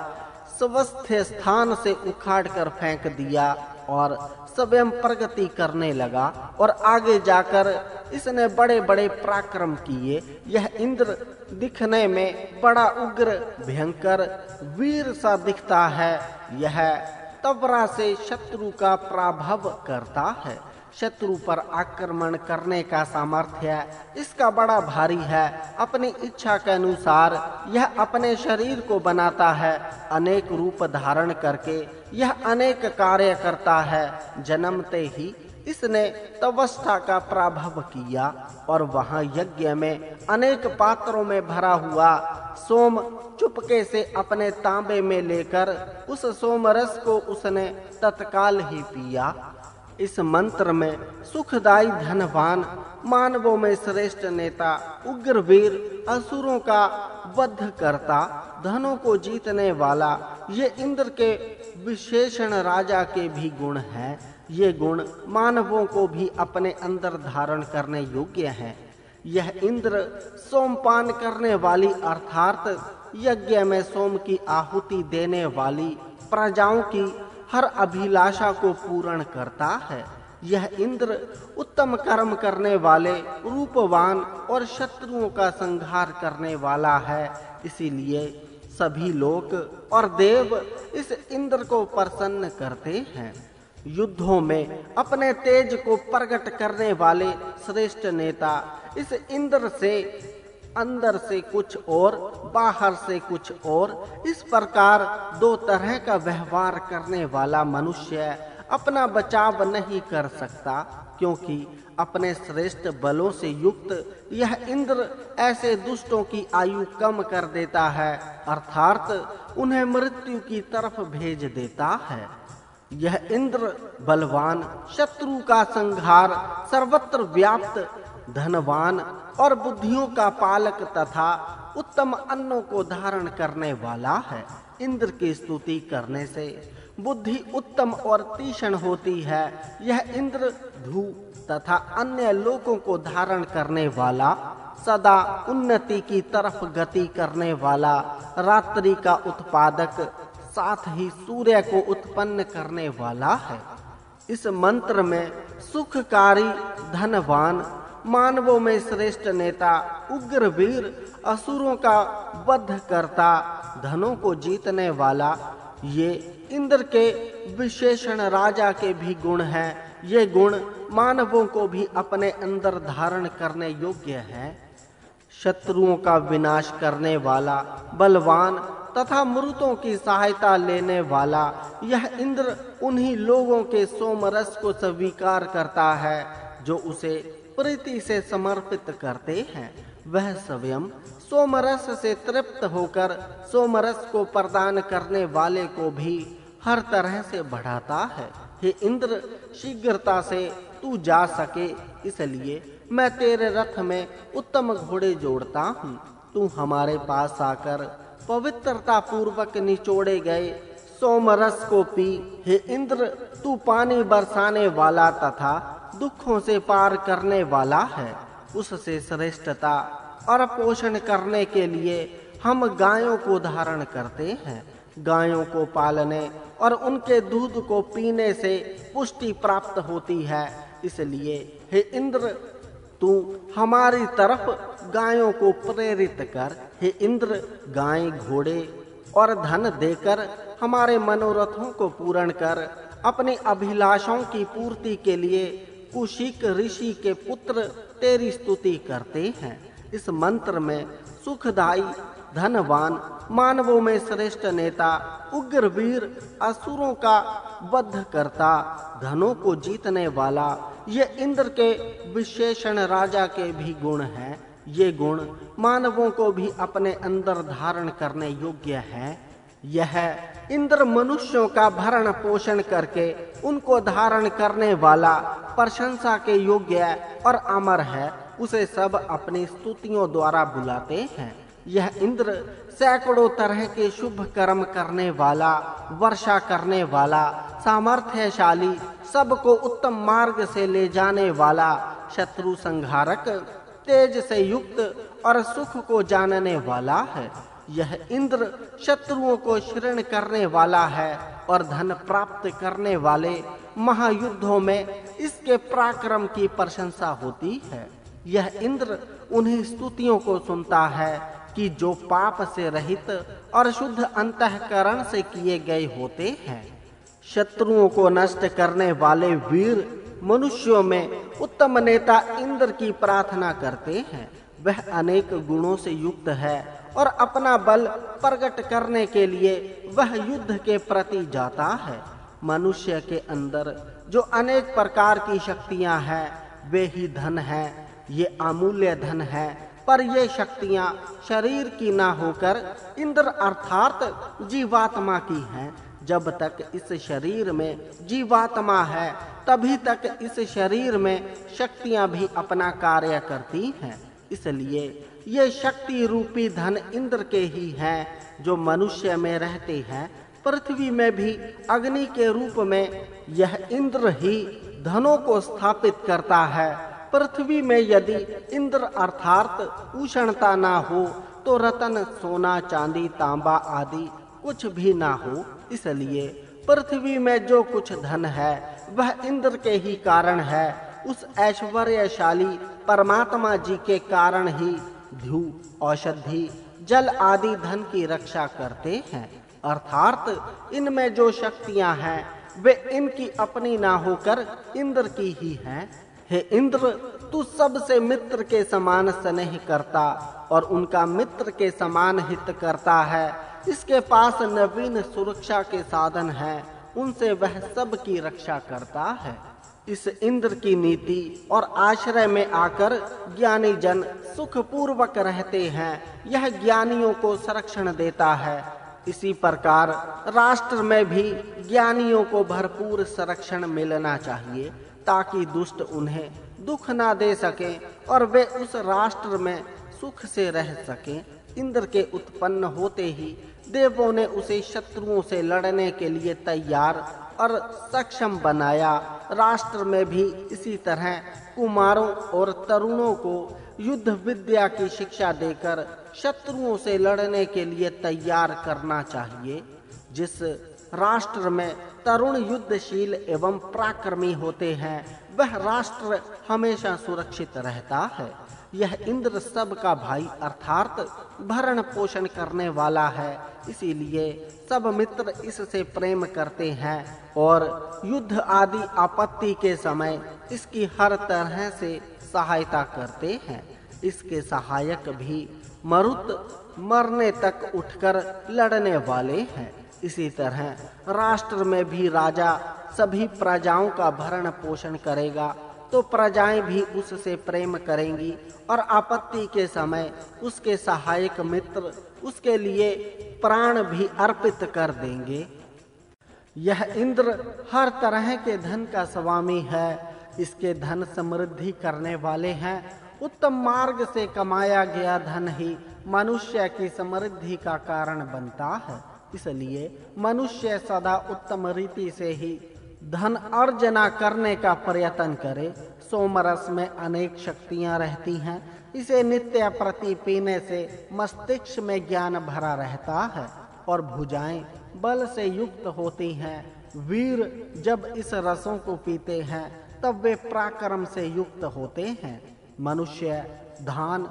Speaker 1: स्वस्थ स्थान से उखाड़ कर फेंक दिया और स्वयं प्रगति करने लगा और आगे जाकर इसने बड़े बड़े पराक्रम किए। यह इंद्र दिखने में बड़ा उग्र भयंकर वीर सा दिखता है। यह तबरा से शत्रु का पराभव करता है। शत्रु पर आक्रमण करने का सामर्थ्य इसका बड़ा भारी है। अपनी इच्छा के अनुसार यह अपने शरीर को बनाता है। अनेक रूप धारण करके यह अनेक कार्य करता है। जन्मते ही इसने तवस्था का पराभव किया और वहां यज्ञ में अनेक पात्रों में भरा हुआ सोम चुपके से अपने तांबे में लेकर उस सोमरस को उसने तत्काल ही पिया। इस मंत्र में सुखदाई धनवान, मानवों में श्रेष्ठ नेता, उग्रवीर, असुरों का वध करता, धनों को जीतने वाला, ये इंद्र के विशेषण राजा के भी गुण हैं। ये गुण मानवों को भी अपने अंदर धारण करने योग्य हैं। यह इंद्र सोमपान करने वाली अर्थात यज्ञ में सोम की आहुति देने वाली प्रजाओं की हर अभिलाषा को पूर्ण करता है। यह इंद्र उत्तम कर्म करने वाले, रूपवान और शत्रुओं का संहार करने वाला है। इसीलिए सभी लोक और देव इस इंद्र को प्रसन्न करते हैं। युद्धों में अपने तेज को प्रकट करने वाले श्रेष्ठ नेता इस इंद्र से अंदर से कुछ और, बाहर से कुछ और, इस प्रकार दो तरह का व्यवहार करने वाला मनुष्य अपना बचाव नहीं कर सकता, क्योंकि अपने श्रेष्ठ बलों से युक्त यह इंद्र ऐसे दुष्टों की आयु कम कर देता है, अर्थात उन्हें मृत्यु की तरफ भेज देता है। यह इंद्र बलवान, शत्रु का संहार, सर्वत्र व्याप्त, धनवान और बुद्धियों का पालक तथा उत्तम अन्नों को धारण करने वाला है। इंद्र की स्तुति करने से बुद्धि उत्तम और तीक्ष्ण होती है। यह इंद्र धू तथा अन्य लोकों को धारण करने वाला, सदा उन्नति की तरफ गति करने वाला, रात्रि का उत्पादक, साथ ही सूर्य को उत्पन्न करने वाला है। इस मंत्र में सुखकारी, धनवान, मानवों में श्रेष्ठ नेता, उग्रवीर, असुरों का वध करता, धनों को जीतने वाला, ये इंद्र के विशेषण राजा के भी गुण हैं। ये गुण मानवों को भी अपने अंदर धारण करने योग्य हैं। शत्रुओं का विनाश करने वाला, बलवान तथा मृतों की सहायता लेने वाला यह इंद्र उन्हीं लोगों के सोमरस को स्वीकार करता है जो उसे प्रीति से समर्पित करते हैं। वह स्वयं सोमरस से तृप्त होकर सोमरस को प्रदान करने वाले को भी हर तरह से बढ़ाता है। हे इंद्र, शीघ्रता से तू जा सके, इसलिए मैं तेरे रथ में उत्तम घोड़े जोड़ता हूँ। तू हमारे पास आकर पवित्रता पूर्वक निचोड़े गए सोमरस को पी। हे इंद्र, तू पानी बरसाने वाला तथा दुखों से पार करने वाला है। उससे श्रेष्ठता और पोषण करने के लिए हम गायों को धारण करते हैं। गायों को पालने और उनके दूध को पीने से पुष्टि प्राप्त होती है। इसलिए हे इंद्र, तू हमारी तरफ गायों को प्रेरित कर। हे इंद्र, गाय, घोड़े और धन देकर हमारे मनोरथों को पूर्ण कर। अपनी अभिलाषाओं की पूर्ति के लिए कुशिक ऋषि के पुत्र तेरी स्तुति करते हैं। इस मंत्र में सुखदाई, धनवान, मानवों में श्रेष्ठ नेता, उग्रवीर, असुरों का वध करता, धनों को जीतने वाला, ये इंद्र के विशेषण राजा के भी गुण हैं। ये गुण मानवों को भी अपने अंदर धारण करने योग्य हैं। यह इंद्र मनुष्यों का भरण पोषण करके उनको धारण करने वाला, प्रशंसा के योग्य और अमर है। उसे सब अपनी स्तुतियों द्वारा बुलाते हैं। यह इंद्र सैकड़ों तरह के शुभ कर्म करने वाला, वर्षा करने वाला, सामर्थ्यशाली, सबको उत्तम मार्ग से ले जाने वाला, शत्रु संहारक, तेज से युक्त और सुख को जानने वाला है। यह इंद्र शत्रुओं को क्षीण करने वाला है और धन प्राप्त करने वाले महायुद्धों में इसके पराक्रम की प्रशंसा होती है। यह इंद्र उन्हीं स्तुतियों को सुनता है कि जो पाप से रहित और शुद्ध अंतःकरण से किए गए होते हैं। शत्रुओं को नष्ट करने वाले वीर मनुष्यों में उत्तम नेता इंद्र की प्रार्थना करते हैं। वह अनेक गुणों से युक्त है और अपना बल प्रकट करने के लिए वह युद्ध के प्रति जाता है। मनुष्य के अंदर जो अनेक प्रकार की शक्तियां हैं, वे ही धन हैं। ये अमूल्य धन है, पर ये शक्तियां शरीर की ना होकर इंद्र अर्थात जीवात्मा की हैं। जब तक इस शरीर में जीवात्मा है, तभी तक इस शरीर में शक्तियां भी अपना कार्य करती हैं। इसलिए ये शक्ति रूपी धन इंद्र के ही हैं, जो मनुष्य में रहते हैं। पृथ्वी में भी अग्नि के रूप में यह इंद्र ही धनों को स्थापित करता है। पृथ्वी में यदि इंद्र अर्थात उष्णता ना हो, तो रत्न, सोना, चांदी, तांबा आदि कुछ भी ना हो। इसलिए पृथ्वी में जो कुछ धन है वह इंद्र के ही कारण है। उस ऐश्वर्यशाली परमात्मा जी के कारण ही ध्यू, औषधि, जल आदि धन की रक्षा करते हैं। अर्थात इनमें जो शक्तियां हैं वे इनकी अपनी ना होकर इंद्र की ही हैं। हे इंद्र, तू सबसे मित्र के समान स्नेह करता और उनका मित्र के समान हित करता है। इसके पास नवीन सुरक्षा के साधन हैं, उनसे वह सब की रक्षा करता है। इस इंद्र की नीति और आश्रय में आकर ज्ञानी जन सुख पूर्वक रहते हैं। यह ज्ञानियों को संरक्षण देता है। इसी प्रकार राष्ट्र में भी ज्ञानियों को भरपूर संरक्षण मिलना चाहिए, ताकि दुष्ट उन्हें दुख ना दे सकें और वे उस राष्ट्र में सुख से रह सकें। इंद्र के उत्पन्न होते ही देवों ने उसे शत्रुओं से लड़ने के लिए तैयार और सक्षम बनाया। राष्ट्र में भी इसी तरह कुमारों और तरुणों को युद्ध विद्या की शिक्षा देकर शत्रुओं से लड़ने के लिए तैयार करना चाहिए। जिस राष्ट्र में तरुण युद्धशील एवं पराक्रमी होते हैं, वह राष्ट्र हमेशा सुरक्षित रहता है। यह इंद्र सब का भाई अर्थात भरण पोषण करने वाला है। इसीलिए सब मित्र इससे प्रेम करते हैं और युद्ध आदि आपत्ति के समय इसकी हर तरह से सहायता करते हैं। इसके सहायक भी मरुत मरने तक उठकर लड़ने वाले हैं। इसी तरह राष्ट्र में भी राजा सभी प्रजाओं का भरण पोषण करेगा, तो प्रजाएं भी उससे प्रेम करेंगी और आपत्ति के समय उसके सहायक मित्र उसके लिए प्राण भी अर्पित कर देंगे। यह इंद्र हर तरह के धन का स्वामी है। इसके धन समृद्धि करने वाले हैं। उत्तम मार्ग से कमाया गया धन ही मनुष्य की समृद्धि का कारण बनता है। इसलिए मनुष्य सदा उत्तम रीति से ही धन अर्जना करने का प्रयत्न करे। सोमरस में अनेक शक्तियां रहती हैं। इसे नित्य प्रति पीने से मस्तिष्क में ज्ञान भरा रहता है और भुजाएं बल से युक्त होती हैं। वीर जब इस रसों को पीते हैं तब वे पराक्रम से युक्त होते हैं। मनुष्य धान,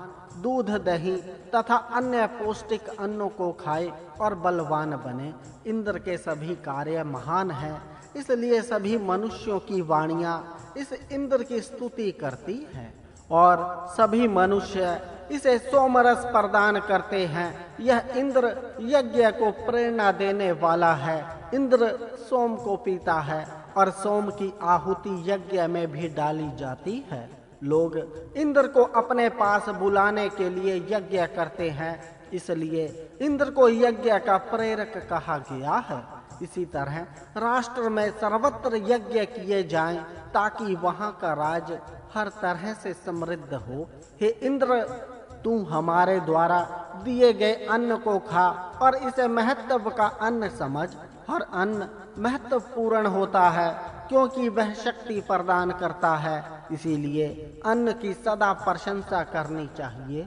Speaker 1: दूध, दही तथा अन्य पौष्टिक अन्नों को खाए और बलवान बने। इंद्र के सभी कार्य महान हैं, इसलिए सभी मनुष्यों की वाणियां इस इंद्र की स्तुति करती हैं और सभी मनुष्य इसे सोमरस प्रदान करते हैं। यह इंद्र यज्ञ को प्रेरणा देने वाला है। इंद्र सोम को पीता है और सोम की आहुति यज्ञ में भी डाली जाती है। लोग इंद्र को अपने पास बुलाने के लिए यज्ञ करते हैं, इसलिए इंद्र को यज्ञ का प्रेरक कहा गया है। इसी तरह राष्ट्र में सर्वत्र यज्ञ किए जाएं, ताकि वहां का राज हर तरह से समृद्ध हो। हे इंद्र, तू हमारे द्वारा दिए गए अन्न को खा और इसे महत्व का अन्न समझ। हर अन्न महत्वपूर्ण होता है क्योंकि वह शक्ति प्रदान करता है, इसीलिए अन्न की सदा प्रशंसा करनी चाहिए।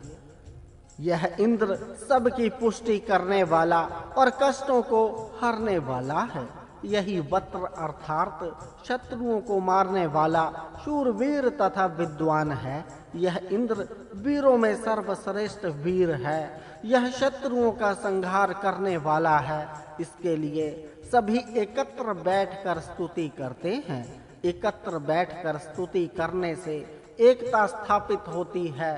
Speaker 1: यह इंद्र सबकी पुष्टि करने वाला और कष्टों को हरने वाला है। यही वत्र अर्थात शत्रुओं को मारने वाला शूरवीर तथा विद्वान है। यह इंद्र वीरों में सर्वश्रेष्ठ वीर है। यह शत्रुओं का संहार करने वाला है। इसके लिए सभी एकत्र बैठकर स्तुति करते हैं। एकत्र बैठकर स्तुति करने से एकता स्थापित होती है।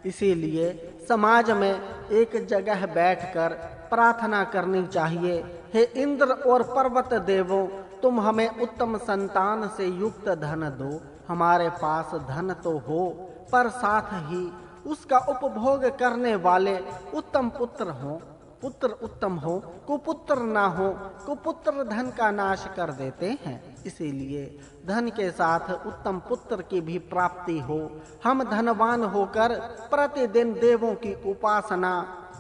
Speaker 1: इसीलिए समाज में एक जगह बैठकर प्रार्थना करनी चाहिए। हे इंद्र और पर्वत देवों, तुम हमें उत्तम संतान से युक्त धन दो। हमारे पास धन तो हो, पर साथ ही उसका उपभोग करने वाले उत्तम पुत्र हो। पुत्र उत्तम हो, कुपुत्र ना हो। कुपुत्र धन का नाश कर देते हैं, इसीलिए धन के साथ उत्तम पुत्र की भी प्राप्ति हो। हम धनवान होकर प्रतिदिन देवों की उपासना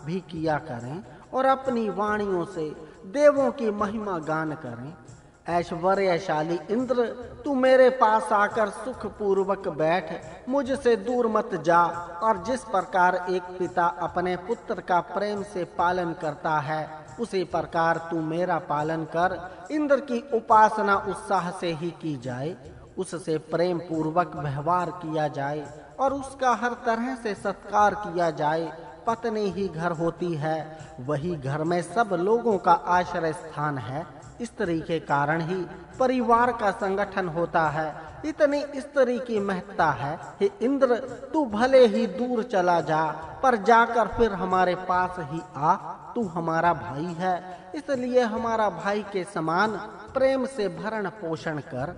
Speaker 1: भी किया करें और अपनी वाणियों से देवों की महिमा गान करें। ऐश्वर्यशाली इंद्र, तू मेरे पास आकर सुख पूर्वक बैठ, मुझसे दूर मत जा। और जिस प्रकार एक पिता अपने पुत्र का प्रेम से पालन करता है, उसी प्रकार तू मेरा पालन कर। इंद्र की उपासना उत्साह से ही की जाए, उससे प्रेम पूर्वक व्यवहार किया जाए और उसका हर तरह से सत्कार किया जाए। पत्नी ही घर होती है, वही घर में सब लोगों का आश्रय स्थान है। स्त्री के कारण ही परिवार का संगठन होता है। इतनी स्त्री की महत्ता है। हे इंद्र, तू भले ही दूर चला जा, पर जाकर फिर हमारे पास ही आ। तू हमारा भाई है, इसलिए हमारा भाई के समान प्रेम से भरण पोषण कर।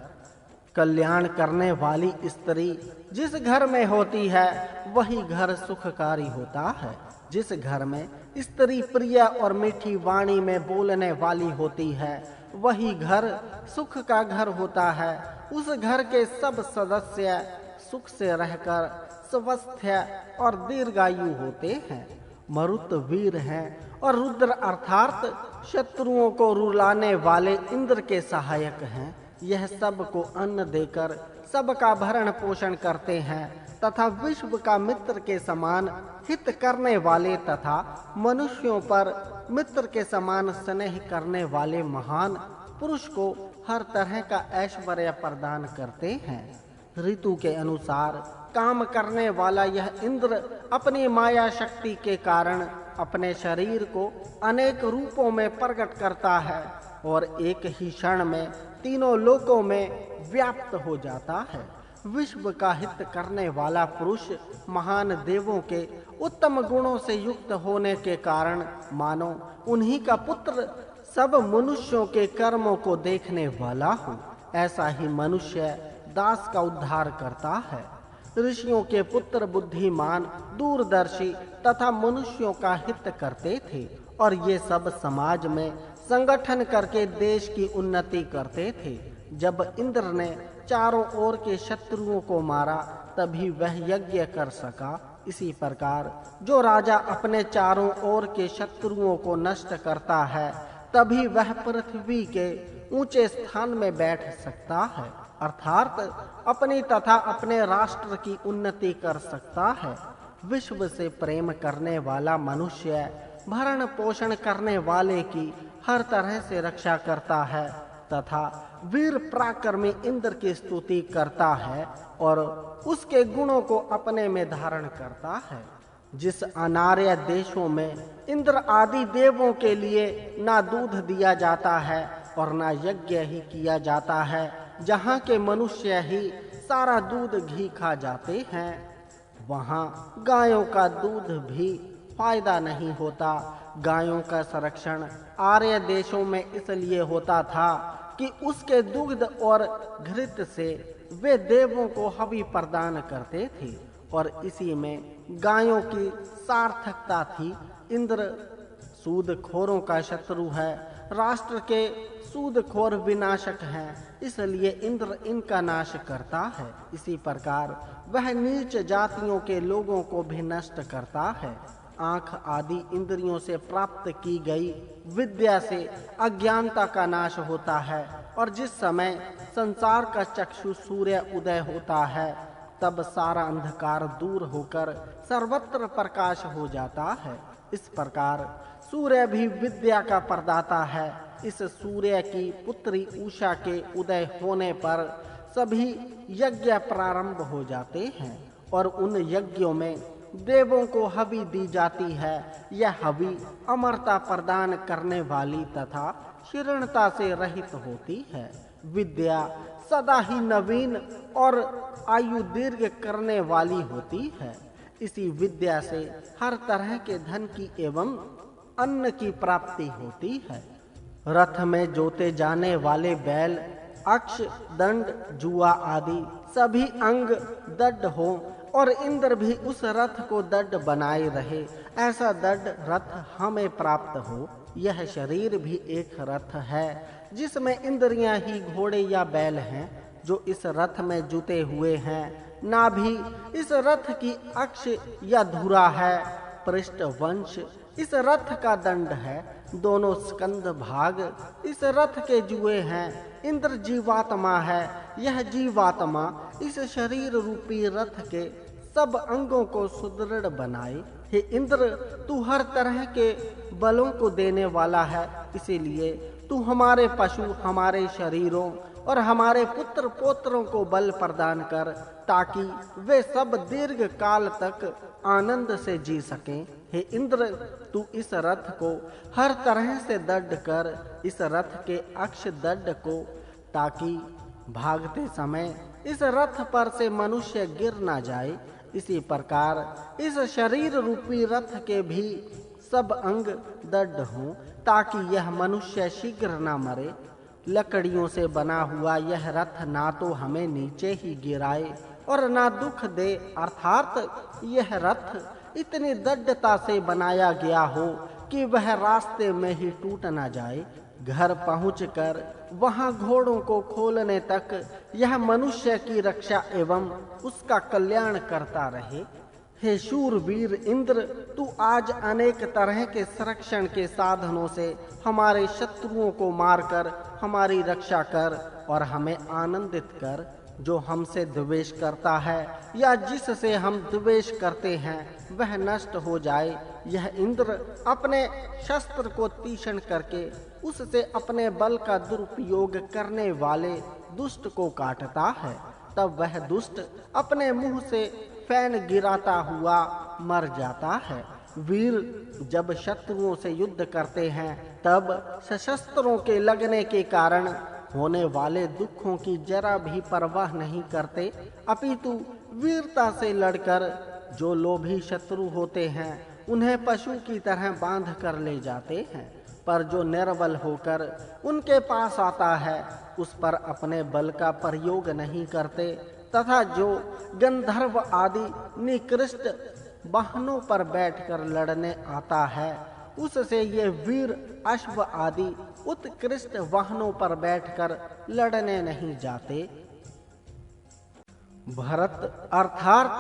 Speaker 1: कल्याण करने वाली स्त्री जिस घर में होती है, वही घर सुखकारी होता है। जिस घर में स्त्री प्रिय और मीठी वाणी में बोलने वाली होती है, वही घर सुख का घर होता है। उस घर के सब सदस्य सुख से रहकर स्वस्थ और दीर्घायु होते हैं। मरुत वीर हैं और रुद्र अर्थात शत्रुओं को रुलाने वाले इंद्र के सहायक हैं। यह सबको अन्न देकर सबका भरण पोषण करते हैं तथा विश्व का मित्र के समान हित करने वाले तथा मनुष्यों पर मित्र के समान स्नेह करने वाले महान पुरुष को हर तरह का ऐश्वर्य प्रदान करते हैं। ऋतु के अनुसार काम करने वाला यह इंद्र अपनी माया शक्ति के कारण अपने शरीर को अनेक रूपों में प्रकट करता है और एक ही क्षण में तीनों लोकों में व्याप्त हो जाता है। विश्व का हित करने वाला पुरुष महान देवों के उत्तम गुणों से युक्त होने के कारण मानो उन्हीं का पुत्र सब मनुष्यों के कर्मों को देखने वाला हो। ऐसा ही मनुष्य दास का उद्धार करता है। ऋषियों के पुत्र बुद्धिमान, दूरदर्शी तथा मनुष्यों का हित करते थे और ये सब समाज में संगठन करके देश की उन्नति करते थे। जब इंद्र ने चारों ओर के शत्रुओं को मारा, तभी वह यज्ञ कर सका। इसी प्रकार जो राजा अपने चारों ओर के शत्रुओं को नष्ट करता है, तभी वह पृथ्वी के ऊंचे स्थान में बैठ सकता है, अर्थात अपनी तथा अपने राष्ट्र की उन्नति कर सकता है। विश्व से प्रेम करने वाला मनुष्य भरण पोषण करने वाले की हर तरह से रक्षा करता है तथा वीर पराक्रमी इंद्र की स्तुति करता है और उसके गुणों को अपने में धारण करता है। जिस अनार्य देशों में इंद्र आदि देवों के लिए ना दूध दिया जाता है और ना यज्ञ ही किया जाता है, जहाँ के मनुष्य ही सारा दूध घी खा जाते हैं, वहाँ गायों का दूध भी फायदा नहीं होता। गायों का संरक्षण आर्य देशों में इसलिए होता था कि उसके दुग्ध और घृत से वे देवों को हवि प्रदान करते थे और इसी में गायों की सार्थकता थी। इंद्र सूदखोरों का शत्रु है, राष्ट्र के सूदखोर विनाशक हैं, इसलिए इंद्र इनका नाश करता है। इसी प्रकार वह नीच जातियों के लोगों को भी नष्ट करता है। आँख आदि इंद्रियों से प्राप्त की गई विद्या से अज्ञानता का नाश होता है, और जिस समय संसार का चक्षु सूर्य उदय होता है तब सारा अंधकार दूर होकर सर्वत्र प्रकाश हो जाता है। इस प्रकार सूर्य भी विद्या का प्रदाता है। इस सूर्य की पुत्री उषा के उदय होने पर सभी यज्ञ प्रारंभ हो जाते हैं, और उन यज्ञों में देवों को हवि दी जाती है। यह हवि अमरता प्रदान करने वाली तथा क्षीणता से रहित होती है। विद्या सदा ही नवीन और आयु दीर्घ करने वाली होती है। इसी विद्या से हर तरह के धन की एवं अन्न की प्राप्ति होती है। रथ में जोते जाने वाले बैल, अक्ष, दंड, जुआ आदि सभी अंग दृढ़ हो और इंद्र भी उस रथ को दृढ़ बनाए रहे, ऐसा दृढ़ रथ हमें प्राप्त हो। यह शरीर भी एक रथ है जिसमें इंद्रियां ही घोड़े या बैल हैं, जो इस रथ में जुते हुए हैं। नाभि इस रथ की अक्ष या धुरा है। पृष्ठ वंश इस रथ का दंड है। दोनों स्कंद भाग इस रथ के जुए हैं। इंद्र जीवात्मा है। यह जीवात्मा इस शरीर रूपी रथ के सब अंगों को सुदृढ़ बनाए। हे इंद्र, तू हर तरह के बलों को देने वाला है, इसीलिए तू हमारे पशु, हमारे शरीरों और हमारे पुत्र पोत्रों को बल प्रदान कर, ताकि वे सब दीर्घ काल तक आनंद से जी सकें। हे इंद्र, तू इस रथ को हर तरह से दृढ़ कर, इस रथ के अक्ष दृढ़ को, ताकि भागते समय इस रथ पर से मनुष्य गिर ना जाए। इसी प्रकार इस शरीर रूपी रथ के भी सब अंग दृढ़ हों, ताकि यह मनुष्य शीघ्र ना मरे। लकड़ियों से बना हुआ यह रथ ना तो हमें नीचे ही गिराए और ना दुख दे, अर्थात यह रथ इतनी दृढ़ता से बनाया गया हो कि वह रास्ते में ही टूट ना जाए। घर पहुंचकर वहां घोड़ों को खोलने तक यह मनुष्य की रक्षा एवं उसका कल्याण करता रहे। हे शूरवीर इंद्र, तू आज अनेक तरह के संरक्षण के साधनों से हमारे शत्रुओं को मारकर हमारी रक्षा कर और हमें आनंदित कर। जो हमसे द्वेष करता है या जिससे हम द्वेष करते हैं वह नष्ट हो जाए। यह इंद्र अपने शस्त्र को तीक्ष्ण करके उससे अपने बल का दुरुपयोग करने वाले दुष्ट को काटता है। तब वह दुष्ट अपने मुंह से फैन गिराता हुआ मर जाता है। वीर जब शत्रुओं से युद्ध करते हैं तब सशस्त्रों के लगने के कारण होने वाले दुखों की जरा भी परवाह नहीं करते, अपितु वीरता से लड़कर जो लोभी शत्रु होते हैं उन्हें पशु की तरह बांध कर ले जाते हैं। पर जो निर्बल होकर उनके पास आता है उस पर अपने बल का प्रयोग नहीं करते, तथा जो गंधर्व आदि निकृष्ट वाहनों पर बैठकर लड़ने आता है उससे ये वीर अश्व आदि उत्कृष्ट वाहनों पर बैठकर लड़ने नहीं जाते। भरत अर्थात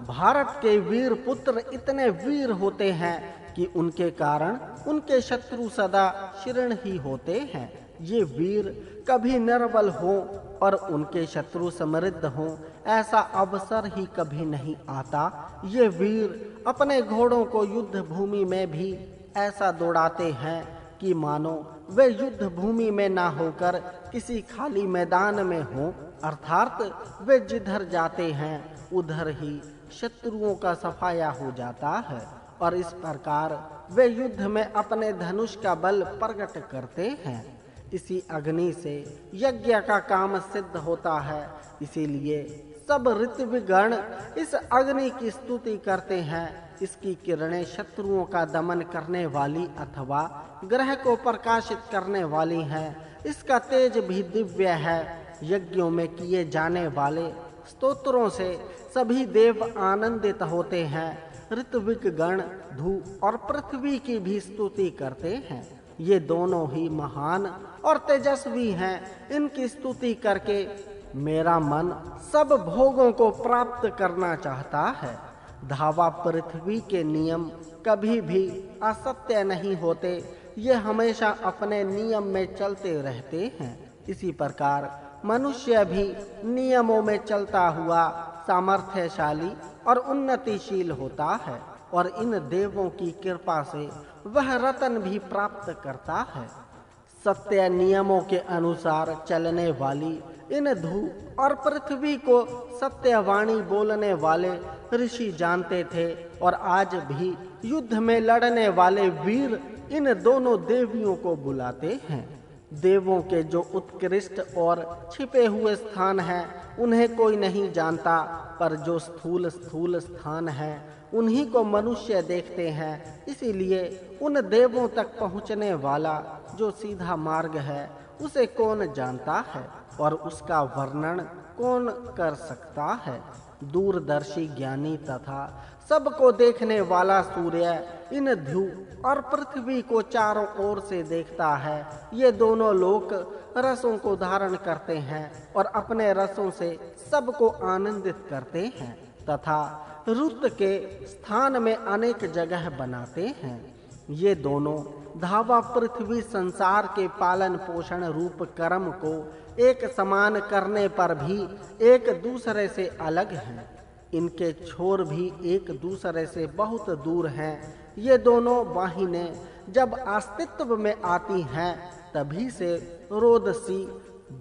Speaker 1: भारत के वीर पुत्र इतने वीर होते हैं कि उनके कारण उनके शत्रु सदा क्षीण ही होते हैं। ये वीर कभी निर्बल हो और उनके शत्रु समृद्ध हो, ऐसा अवसर ही कभी नहीं आता। ये वीर अपने घोड़ों को युद्ध भूमि में भी ऐसा दौड़ाते हैं कि मानो वे युद्ध भूमि में ना होकर किसी खाली मैदान में हो, अर्थात वे जिधर जाते हैं उधर ही शत्रुओं का सफाया हो जाता है। और इस प्रकार वे युद्ध में अपने धनुष का बल प्रकट करते हैं। इसी अग्नि से यज्ञ का काम सिद्ध होता है, इसीलिए सब ऋत्विगण इस अग्नि की स्तुति करते हैं। इसकी किरणें शत्रुओं का दमन करने वाली अथवा ग्रह को प्रकाशित करने वाली हैं। इसका तेज भी दिव्य है। यज्ञों में किए जाने वाले स्तोत्रों से सभी देव आनंदित होते हैं। ऋत्विक गण धू और पृथ्वी की भी स्तुति करते हैं। ये दोनों ही महान और तेजस्वी हैं। इनकी स्तुति करके मेरा मन सब भोगों को प्राप्त करना चाहता है। धावा पृथ्वी के नियम कभी भी असत्य नहीं होते, ये हमेशा अपने नियम में चलते रहते हैं। इसी प्रकार मनुष्य भी नियमों में चलता हुआ सामर्थ्यशाली और उन्नतिशील होता है और इन देवों की कृपा से वह रतन भी प्राप्त करता है। सत्य नियमों के अनुसार चलने वाली इन धू और पृथ्वी को सत्यवाणी बोलने वाले ऋषि जानते थे और आज भी युद्ध में लड़ने वाले वीर इन दोनों देवियों को बुलाते हैं। देवों के जो उत्कृष्ट और छिपे हुए स्थान हैं उन्हें कोई नहीं जानता, पर जो स्थूल स्थान है उन्हीं को मनुष्य देखते हैं। इसीलिए उन देवों तक पहुँचने वाला जो सीधा मार्ग है उसे कौन जानता है और उसका वर्णन कौन कर सकता है। दूरदर्शी ज्ञानी तथा सबको देखने वाला सूर्य इन ध्रुव और पृथ्वी को चारों ओर से देखता है। ये दोनों लोक रसों को धारण करते हैं और अपने रसों से सबको आनंदित करते हैं तथा रुत के स्थान में अनेक जगह बनाते हैं। ये दोनों धावा पृथ्वी संसार के पालन पोषण रूप कर्म को एक समान करने पर भी एक दूसरे से अलग हैं। इनके छोर भी एक दूसरे से बहुत दूर हैं। ये दोनों वाहिनें जब अस्तित्व में आती हैं तभी से रोदसी,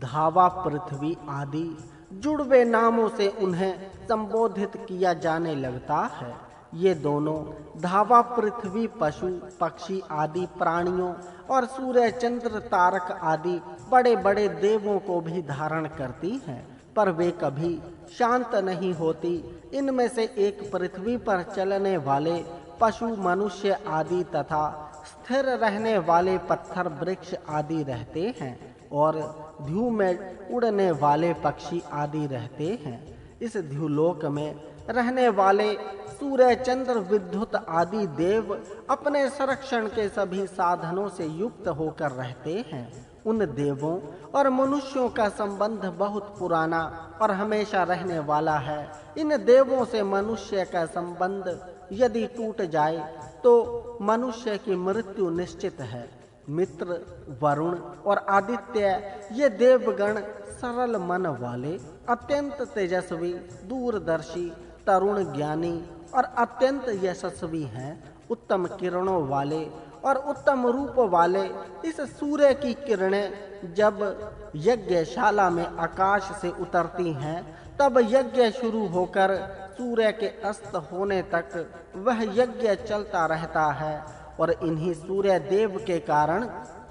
Speaker 1: धावा पृथ्वी आदि जुड़वे नामों से उन्हें संबोधित किया जाने लगता है। ये दोनों धावा पृथ्वी पशु पक्षी आदि प्राणियों और सूर्य चंद्र तारक आदि बड़े बड़े देवों को भी धारण करती हैं, पर वे कभी शांत नहीं होती। इनमें से एक पृथ्वी पर चलने वाले पशु मनुष्य आदि तथा स्थिर रहने वाले पत्थर वृक्ष आदि रहते हैं और ध्रुव में उड़ने वाले पक्षी आदि रहते हैं। इस ध्रुवलोक में रहने वाले सूर्य चंद्र विद्युत आदि देव अपने संरक्षण के सभी साधनों से युक्त होकर रहते हैं। उन देवों और मनुष्यों का संबंध बहुत पुराना और हमेशा रहने वाला है। इन देवों से मनुष्य का संबंध यदि टूट जाए तो मनुष्य की मृत्यु निश्चित है। मित्र, वरुण और आदित्य ये देवगण सरल मन वाले, अत्यंत तेजस्वी, दूरदर्शी, तरुण, ज्ञानी और अत्यंत यशस्वी हैं। उत्तम किरणों वाले और उत्तम रूप वाले इस सूर्य की किरणें जब यज्ञशाला में आकाश से उतरती हैं तब यज्ञ शुरू होकर सूर्य के अस्त होने तक वह यज्ञ चलता रहता है और इन्हीं सूर्य देव के कारण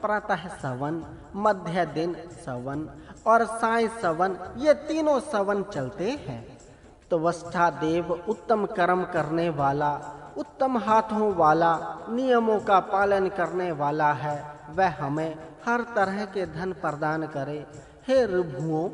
Speaker 1: प्रातः सवन, मध्य दिन सवन और साय सवन ये तीनों सवन चलते हैं। तो वष्ठा देव उत्तम कर्म करने वाला, उत्तम हाथों वाला, नियमों का पालन करने वाला है। वह हमें हर तरह के धन प्रदान करे। हे ऋभुओं,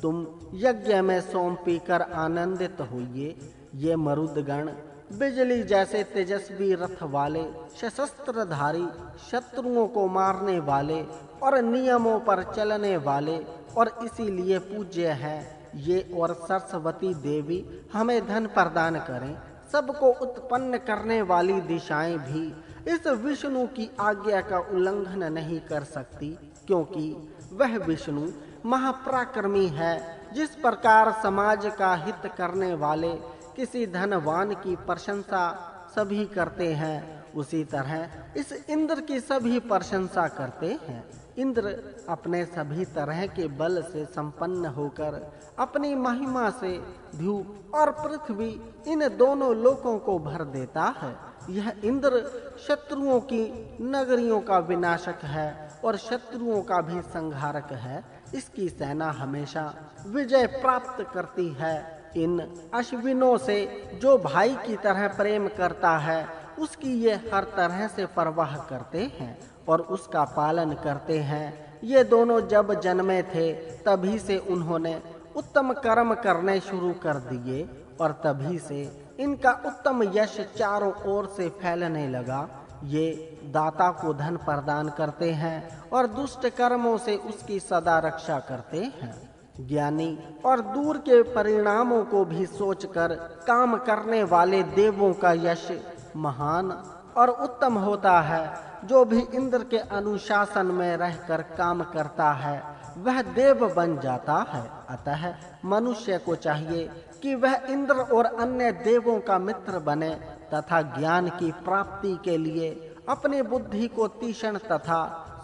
Speaker 1: तुम यज्ञ में सोम पीकर आनंदित होइए। ये मरुदगण बिजली जैसे तेजस्वी रथ वाले, सशस्त्रधारी, शत्रुओं को मारने वाले और नियमों पर चलने वाले और इसीलिए पूज्य है। ये और सरस्वती देवी हमें धन प्रदान करें। सबको उत्पन्न करने वाली दिशाएं भी इस विष्णु की आज्ञा का उल्लंघन नहीं कर सकती, क्योंकि वह विष्णु महापराक्रमी है। जिस प्रकार समाज का हित करने वाले किसी धनवान की प्रशंसा सभी करते हैं, उसी तरह इस इंद्र की सभी प्रशंसा करते हैं। इंद्र अपने सभी तरह के बल से संपन्न होकर अपनी महिमा से ध्रुव और पृथ्वी इन दोनों लोकों को भर देता है। यह इंद्र शत्रुओं की नगरियों का विनाशक है और शत्रुओं का भी संहारक है। इसकी सेना हमेशा विजय प्राप्त करती है। इन अश्विनों से जो भाई की तरह प्रेम करता है उसकी ये हर तरह से परवाह करते हैं और उसका पालन करते हैं। ये दोनों जब जन्मे थे तभी से उन्होंने उत्तम कर्म करने शुरू कर दिए और तभी से इनका उत्तम यश चारों ओर से फैलने लगा। ये दाता को धन प्रदान करते हैं और दुष्ट कर्मों से उसकी सदा रक्षा करते हैं। ज्ञानी और दूर के परिणामों को भी सोचकर काम करने वाले देवों का यश महान और उत्तम होता है। जो भी इंद्र के अनुशासन में रहकर काम करता है वह देव बन जाता है। अतः मनुष्य को चाहिए कि वह इंद्र और अन्य देवों का मित्र बने तथा ज्ञान की प्राप्ति के लिए अपनी बुद्धि को तीक्ष्ण तथा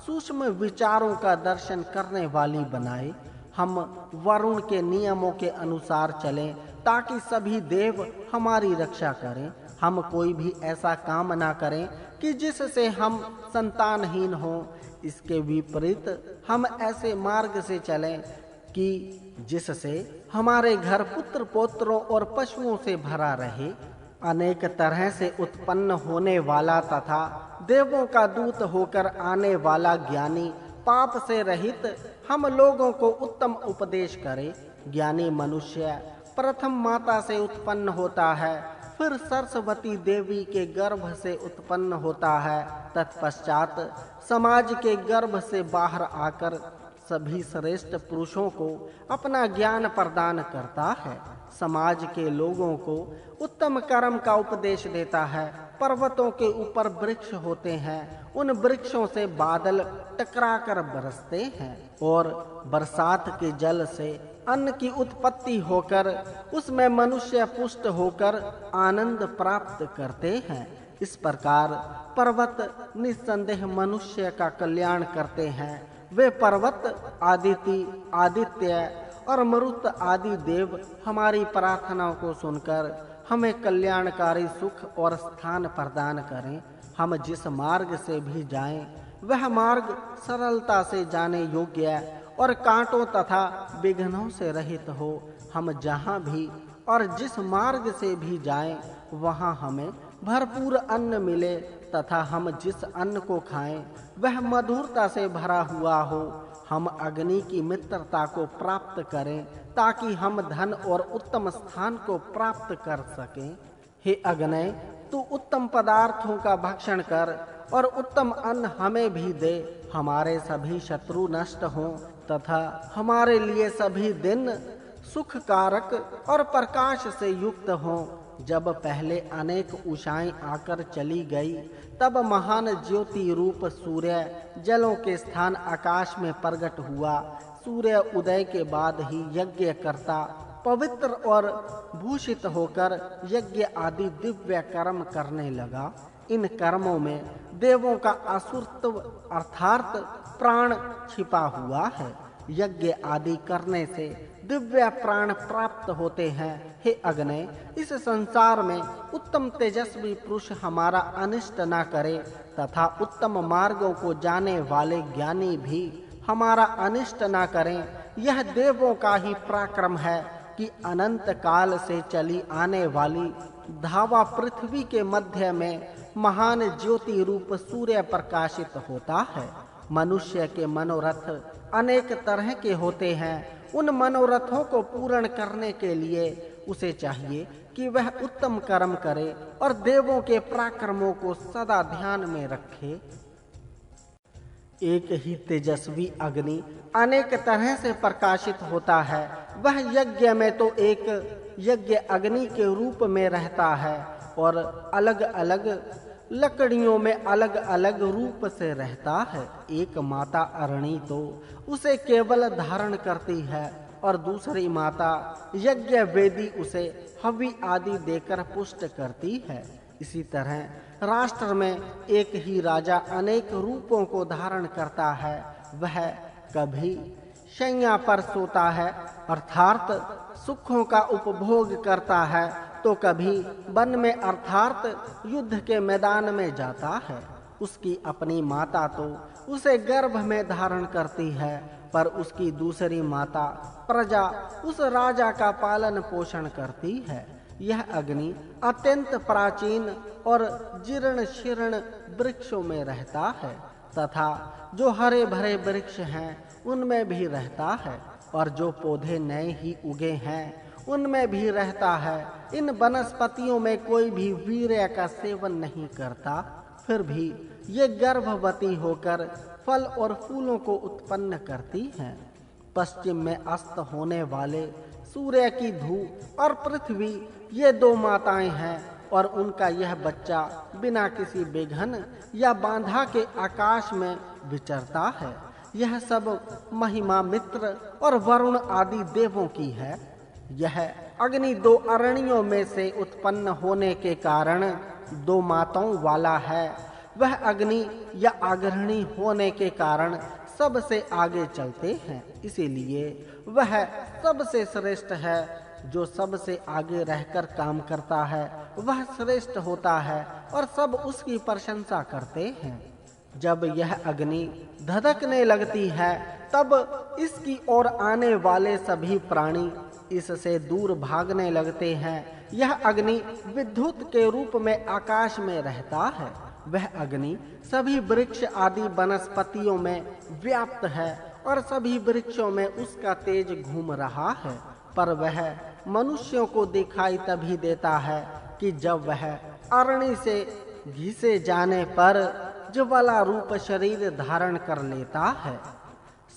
Speaker 1: सूक्ष्म विचारों का दर्शन करने वाली बनाए। हम वरुण के नियमों के अनुसार चलें ताकि सभी देव हमारी रक्षा करें। हम कोई भी ऐसा काम ना करें कि जिससे हम संतानहीन हों। इसके विपरीत हम ऐसे मार्ग से चलें कि जिससे हमारे घर पुत्र पौत्रों और पशुओं से भरा रहे। अनेक तरह से उत्पन्न होने वाला तथा देवों का दूत होकर आने वाला ज्ञानी पाप से रहित हम लोगों को उत्तम उपदेश करे। ज्ञानी मनुष्य प्रथम माता से उत्पन्न होता है, फिर सरस्वती देवी के गर्भ से उत्पन्न होता है, तत्पश्चात समाज के गर्भ से बाहर आकर सभी श्रेष्ठ पुरुषों को अपना ज्ञान प्रदान करता है। समाज के लोगों को उत्तम कर्म का उपदेश देता है। पर्वतों के ऊपर वृक्ष होते हैं, उन वृक्षों से बादल टकराकर बरसते हैं और बरसात के जल से अन्न की उत्पत्ति होकर उसमें मनुष्य पुष्ट होकर आनंद प्राप्त करते हैं। इस प्रकार पर्वत निस्संदेह मनुष्य का कल्याण करते हैं। वे पर्वत आदित्य और मरुत आदि देव हमारी प्रार्थनाओं को सुनकर हमें कल्याणकारी सुख और स्थान प्रदान करें। हम जिस मार्ग से भी जाएं, वह मार्ग सरलता से जाने योग्य और कांटों तथा विघ्नों से रहित हो। हम जहाँ भी और जिस मार्ग से भी जाएं, वहाँ हमें भरपूर अन्न मिले तथा हम जिस अन्न को खाएं वह मधुरता से भरा हुआ हो। हम अग्नि की मित्रता को प्राप्त करें ताकि हम धन और उत्तम स्थान को प्राप्त कर सकें। हे अग्नि, तू उत्तम पदार्थों का भक्षण कर और उत्तम अन्न हमें भी दे। हमारे सभी शत्रु नष्ट हों तथा हमारे लिए सभी दिन सुखकारक और प्रकाश से युक्त हों। जब पहले अनेक उषाएं आकर चली गई, तब महान ज्योति रूप सूर्य जलों के स्थान आकाश में प्रकट हुआ। सूर्य उदय के बाद ही यज्ञ करता पवित्र और भूषित होकर यज्ञ आदि दिव्य कर्म करने लगा। इन कर्मों में देवों का असुरत्व अर्थात प्राण छिपा हुआ है। यज्ञ आदि करने से दिव्य प्राण प्राप्त होते हैं। हे अग्नि, इस संसार में उत्तम तेजस्वी पुरुष हमारा अनिष्ट न करे तथा उत्तम मार्गों को जाने वाले ज्ञानी भी हमारा अनिष्ट न करें। यह देवों का ही पराक्रम है कि अनंत काल से चली आने वाली धावा पृथ्वी के मध्य में महान ज्योति रूप सूर्य प्रकाशित होता है। मनुष्य के मनोरथ अनेक तरह के होते हैं। उन मनोरथों को पूर्ण करने के लिए उसे चाहिए कि वह उत्तम कर्म करे और देवों के पराक्रमों को सदा ध्यान में रखे। एक ही तेजस्वी अग्नि अनेक तरह से प्रकाशित होता है। वह यज्ञ में तो एक यज्ञ अग्नि के रूप में रहता है और अलग अलग लकड़ियों में अलग अलग रूप से रहता है। एक माता अरणी तो उसे केवल धारण करती है और दूसरी माता यज्ञ वेदी उसे हवि आदि देकर पुष्ट करती है। इसी तरह राष्ट्र में एक ही राजा अनेक रूपों को धारण करता है। वह कभी शैया पर सोता है अर्थात सुखों का उपभोग करता है, तो कभी वन में अर्थात युद्ध के मैदान में जाता है। उसकी अपनी माता तो उसे गर्भ में धारण करती है, पर उसकी दूसरी माता प्रजा उस राजा का पालन पोषण करती है। यह अग्नि अत्यंत प्राचीन और जीर्ण शीर्ण वृक्षों में रहता है तथा जो हरे भरे वृक्ष हैं उनमें भी रहता है और जो पौधे नए ही उगे हैं उनमें भी रहता है। इन वनस्पतियों में कोई भी वीर्य का सेवन नहीं करता। फिर भी ये गर्भवती होकर फल और फूलों को उत्पन्न करती हैं। पश्चिम में अस्त होने वाले सूर्य की धूप और पृथ्वी ये दो माताएं हैं और उनका यह बच्चा बिना किसी विघ्न या बाधा के आकाश में विचरता है। यह सब महिमा मित्र और वरुण आदि देवों की है। यह अग्नि दो अरणियों में से उत्पन्न होने के कारण दो माताओं वाला है। वह अग्नि या अग्रणी होने के कारण सबसे आगे चलते हैं, इसीलिए वह सबसे श्रेष्ठ है। जो सबसे आगे रहकर काम करता है वह श्रेष्ठ होता है और सब उसकी प्रशंसा करते हैं। जब यह अग्नि धधकने लगती है तब इसकी ओर आने वाले सभी प्राणी इससे दूर भागने लगते हैं। यह अग्नि विद्युत के रूप में आकाश में रहता है। वह अग्नि सभी वृक्ष आदि वनस्पतियों में व्याप्त है और सभी वृक्षों में उसका तेज घूम रहा है। पर वह मनुष्यों को दिखाई तभी देता है कि जब वह अरणि से घिसे जाने पर ज्वाला रूप शरीर धारण कर लेता है।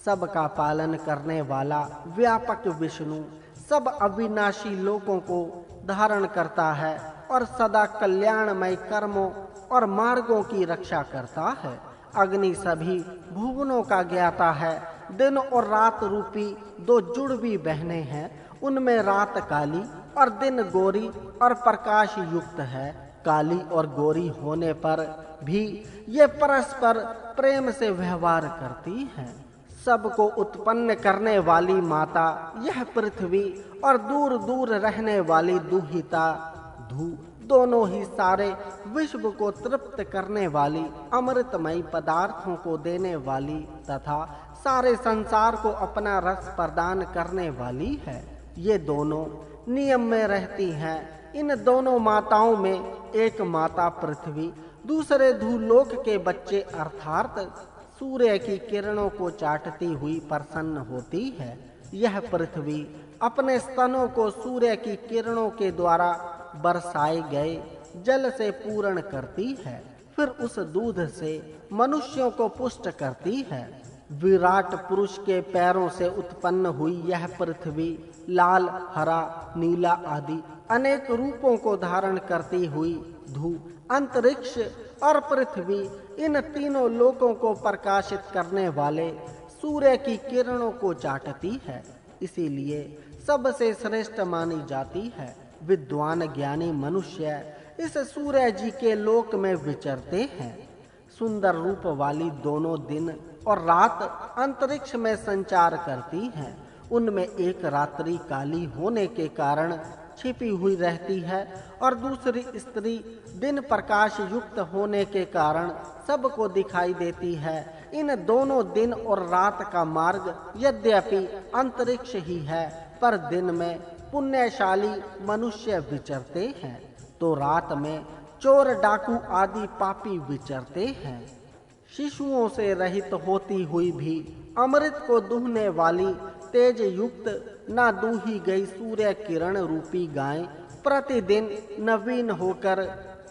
Speaker 1: सबका पालन करने वाला व्यापक विष्णु सब अविनाशी लोकों को धारण करता है और सदा कल्याणमय कर्मों और मार्गों की रक्षा करता है। अग्नि सभी भुवनों का ज्ञाता है। दिन और रात रूपी दो जुड़वी बहनें हैं। उनमें रात काली और दिन गोरी और प्रकाश युक्त है। काली और गोरी होने पर भी ये परस्पर प्रेम से व्यवहार करती हैं। सबको उत्पन्न करने वाली माता यह पृथ्वी और दूर दूर रहने वाली दुहिता धू दोनों ही सारे विश्व को तृप्त करने वाली अमृतमयी पदार्थों को देने वाली तथा सारे संसार को अपना रस प्रदान करने वाली है। ये दोनों नियम में रहती हैं। इन दोनों माताओं में एक माता पृथ्वी दूसरे धूलोक के बच्चे अर्थात सूर्य की किरणों को चाटती हुई प्रसन्न होती है। यह पृथ्वी अपने स्तनों को सूर्य की किरणों के द्वारा बरसाए गए जल से पूर्ण करती है। फिर उस दूध से मनुष्यों को पुष्ट करती है। विराट पुरुष के पैरों से उत्पन्न हुई यह पृथ्वी लाल, हरा, नीला आदि अनेक रूपों को धारण करती हुई धू, अंतरिक्ष और पृथ्वी इन तीनों लोकों को प्रकाशित करने वाले सूर्य की किरणों को चाटती है। इसीलिए सबसे श्रेष्ठ मानी जाती है। विद्वान ज्ञानी मनुष्य इस सूर्य जी के लोक में विचरते हैं। सुंदर रूप वाली दोनों दिन और रात अंतरिक्ष में संचार करती हैं। उनमें एक रात्रि काली होने के कारण छिपी हुई रहती है और दूसरी स्त्री दिन प्रकाश युक्त होने के कारण सबको दिखाई देती है। इन दोनों दिन और रात का मार्ग यद्यपि अंतरिक्ष ही है, पर दिन में पुण्यशाली मनुष्य विचरते हैं तो रात में चोर डाकू आदि पापी विचरते हैं। शिशुओं से रहित होती हुई भी अमृत को दूहने वाली तेज युक्त ना दूही गई सूर्य किरण रूपी गाय प्रतिदिन नवीन होकर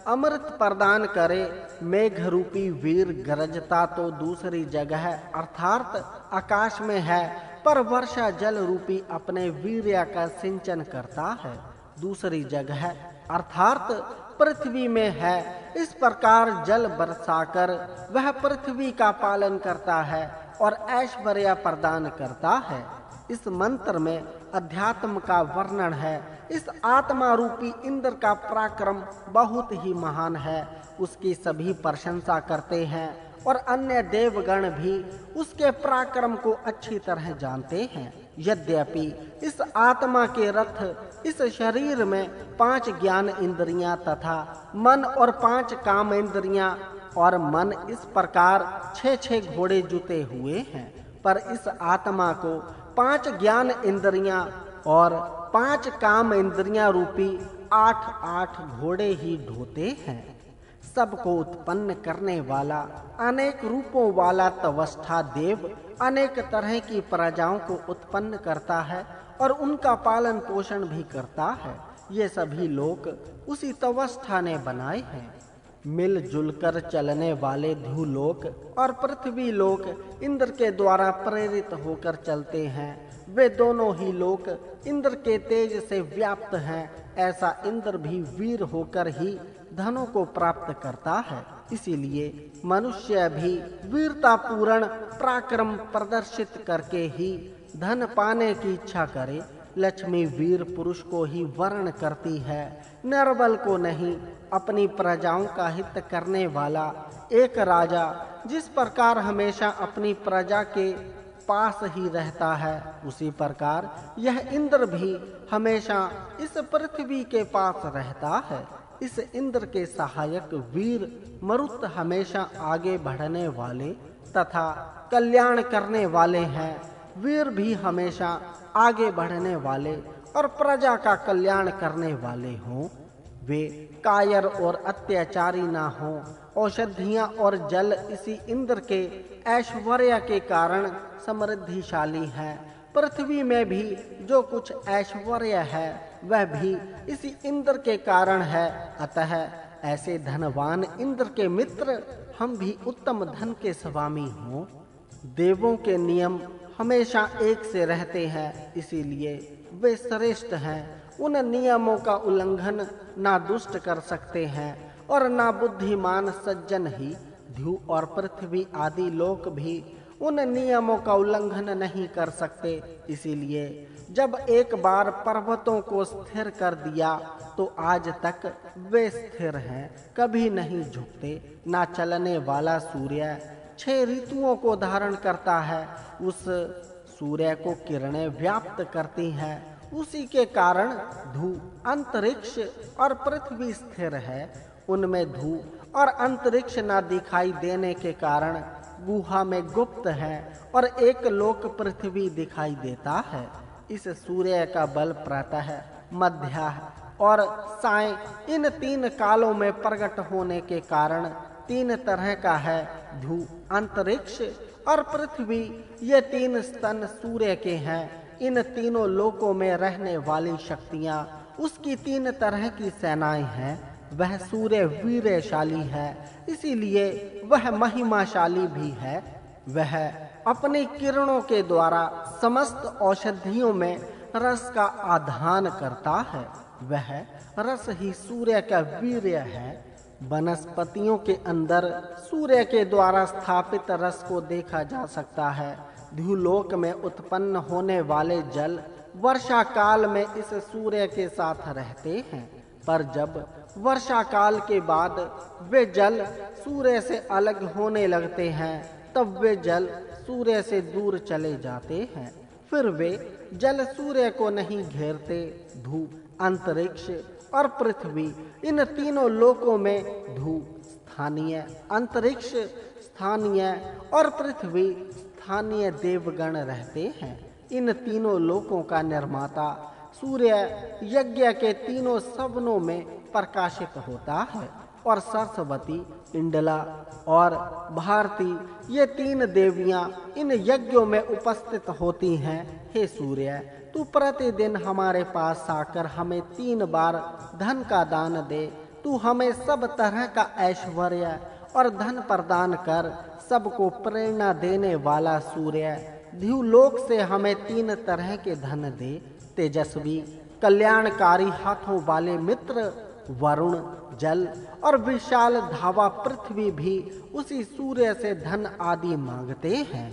Speaker 1: अमृत प्रदान करे। मेघ रूपी वीर गरजता तो दूसरी जगह अर्थात आकाश में है, पर वर्षा जल रूपी अपने वीर्य का सिंचन करता है दूसरी जगह अर्थात पृथ्वी में है। इस प्रकार जल बरसाकर वह पृथ्वी का पालन करता है और ऐश्वर्य प्रदान करता है। इस मंत्र में अध्यात्म का वर्णन है। इस आत्मा रूपी इंद्र का पराक्रम बहुत ही महान है। उसकी सभी प्रशंसा करते हैं और अन्य देवगण भी उसके पराक्रम को अच्छी तरह जानते हैं। यद्यपि इस आत्मा के रथ इस शरीर में 5 ज्ञान इंद्रियां तथा मन और 5 काम इंद्रियां और मन इस प्रकार 6 घोड़े जुते हुए हैं, पर इस आत्मा को 5 ज्ञान इंद्रियां और 5 काम इंद्रियां रूपी 8 घोड़े ही ढोते हैं। सबको उत्पन्न करने वाला अनेक रूपों वाला तवस्था देव अनेक तरह की प्रजाओं को उत्पन्न करता है और उनका पालन पोषण भी करता है। ये सभी लोक उसी तवस्था ने बनाए हैं। मिलजुल कर चलने वाले ध्युलोक और पृथ्वी लोक इंद्र के द्वारा प्रेरित होकर चलते हैं। वे दोनों ही लोक इंद्र के तेज से व्याप्त हैं। ऐसा इंद्र भी वीर होकर ही धनों को प्राप्त करता है। इसीलिए मनुष्य भी वीरता पूर्ण पराक्रम प्रदर्शित करके ही धन पाने की इच्छा करे। लक्ष्मी वीर पुरुष को ही वर्ण करती है, निर्बल को नहीं। अपनी प्रजाओं का हित करने वाला एक राजा जिस प्रकार हमेशा अपनी प्रजा के पास ही रहता है, उसी प्रकार यह इंद्र भी हमेशा इस पृथ्वी के पास रहता है। इस इंद्र के सहायक वीर मरुत हमेशा आगे बढ़ने वाले तथा कल्याण करने वाले हैं। वीर भी हमेशा आगे बढ़ने वाले और प्रजा का कल्याण करने वाले हों। वे कायर और अत्याचारी ना हों। औषधियां और जल इसी इंद्र के ऐश्वर्य के कारण समृद्धिशाली है। पृथ्वी में भी जो कुछ ऐश्वर्य है वह भी इसी इंद्र के कारण है। अतः ऐसे धनवान इंद्र के मित्र हम भी उत्तम धन के स्वामी हों। देवों के नियम हमेशा एक से रहते हैं, इसीलिए वे श्रेष्ठ हैं। उन नियमों का उल्लंघन ना दुष्ट कर सकते हैं और ना बुद्धिमान सज्जन ही। ध्युव और पृथ्वी आदि लोक भी उन नियमों का उल्लंघन नहीं कर सकते। इसीलिए जब एक बार पर्वतों को स्थिर कर दिया तो आज तक वे स्थिर हैं, कभी नहीं झुकते। ना चलने वाला सूर्य 6 ऋतुओं को धारण करता है। उस सूर्य को किरणें व्याप्त करती हैं। उसी के कारण ध्रुव, अंतरिक्ष और पृथ्वी स्थिर है। उनमें ध्रुव और अंतरिक्ष न दिखाई देने के कारण गुहा में गुप्त है और एक लोक पृथ्वी दिखाई देता है। इस सूर्य का बल प्रातः, मध्याह्न और सायं इन 3 कालों में प्रकट होने के कारण 3 तरह का है। ध्रुव, अंतरिक्ष और पृथ्वी ये 3 स्तन सूर्य के हैं। इन तीनों लोकों में रहने वाली शक्तियां उसकी 3 तरह की सेनाएं हैं। वह सूर्य वीरशाली है, इसीलिए वह महिमाशाली भी है। वह अपनी किरणों के द्वारा समस्त औषधियों में रस का आधान करता है। वह रस ही सूर्य का वीर्य है। वनस्पतियों के अंदर सूर्य के द्वारा स्थापित रस को देखा जा सकता है। ध्युलोक में उत्पन्न होने वाले जल वर्षा काल में इस सूर्य के साथ रहते हैं, पर जब वर्षा काल के बाद वे जल सूर्य से अलग होने लगते हैं तब वे जल सूर्य से दूर चले जाते हैं। फिर वे जल सूर्य को नहीं घेरते। ध्रुव, अंतरिक्ष और पृथ्वी इन तीनों लोकों में ध्रुव स्थानीय, अंतरिक्ष स्थानीय और पृथ्वी स्थानीय देवगण रहते हैं। इन तीनों लोकों का निर्माता सूर्य यज्ञ के तीनों सवनों में प्रकाशित होता है और सरस्वती, इंडला और भारती ये 3 देवियां इन यज्ञों में उपस्थित होती हैं। हे सूर्य, तू प्रतिदिन हमारे पास आकर हमें 3 बार धन का दान दे। तू हमें सब तरह का ऐश्वर्य और धन प्रदान कर। सबको प्रेरणा देने वाला सूर्य, ध्युलोक से हमें 3 तरह के धन दे। तेजस्वी कल्याणकारी हाथों वाले मित्र वरुण, जल और विशाल धावा पृथ्वी भी उसी सूर्य से धन आदि मांगते हैं।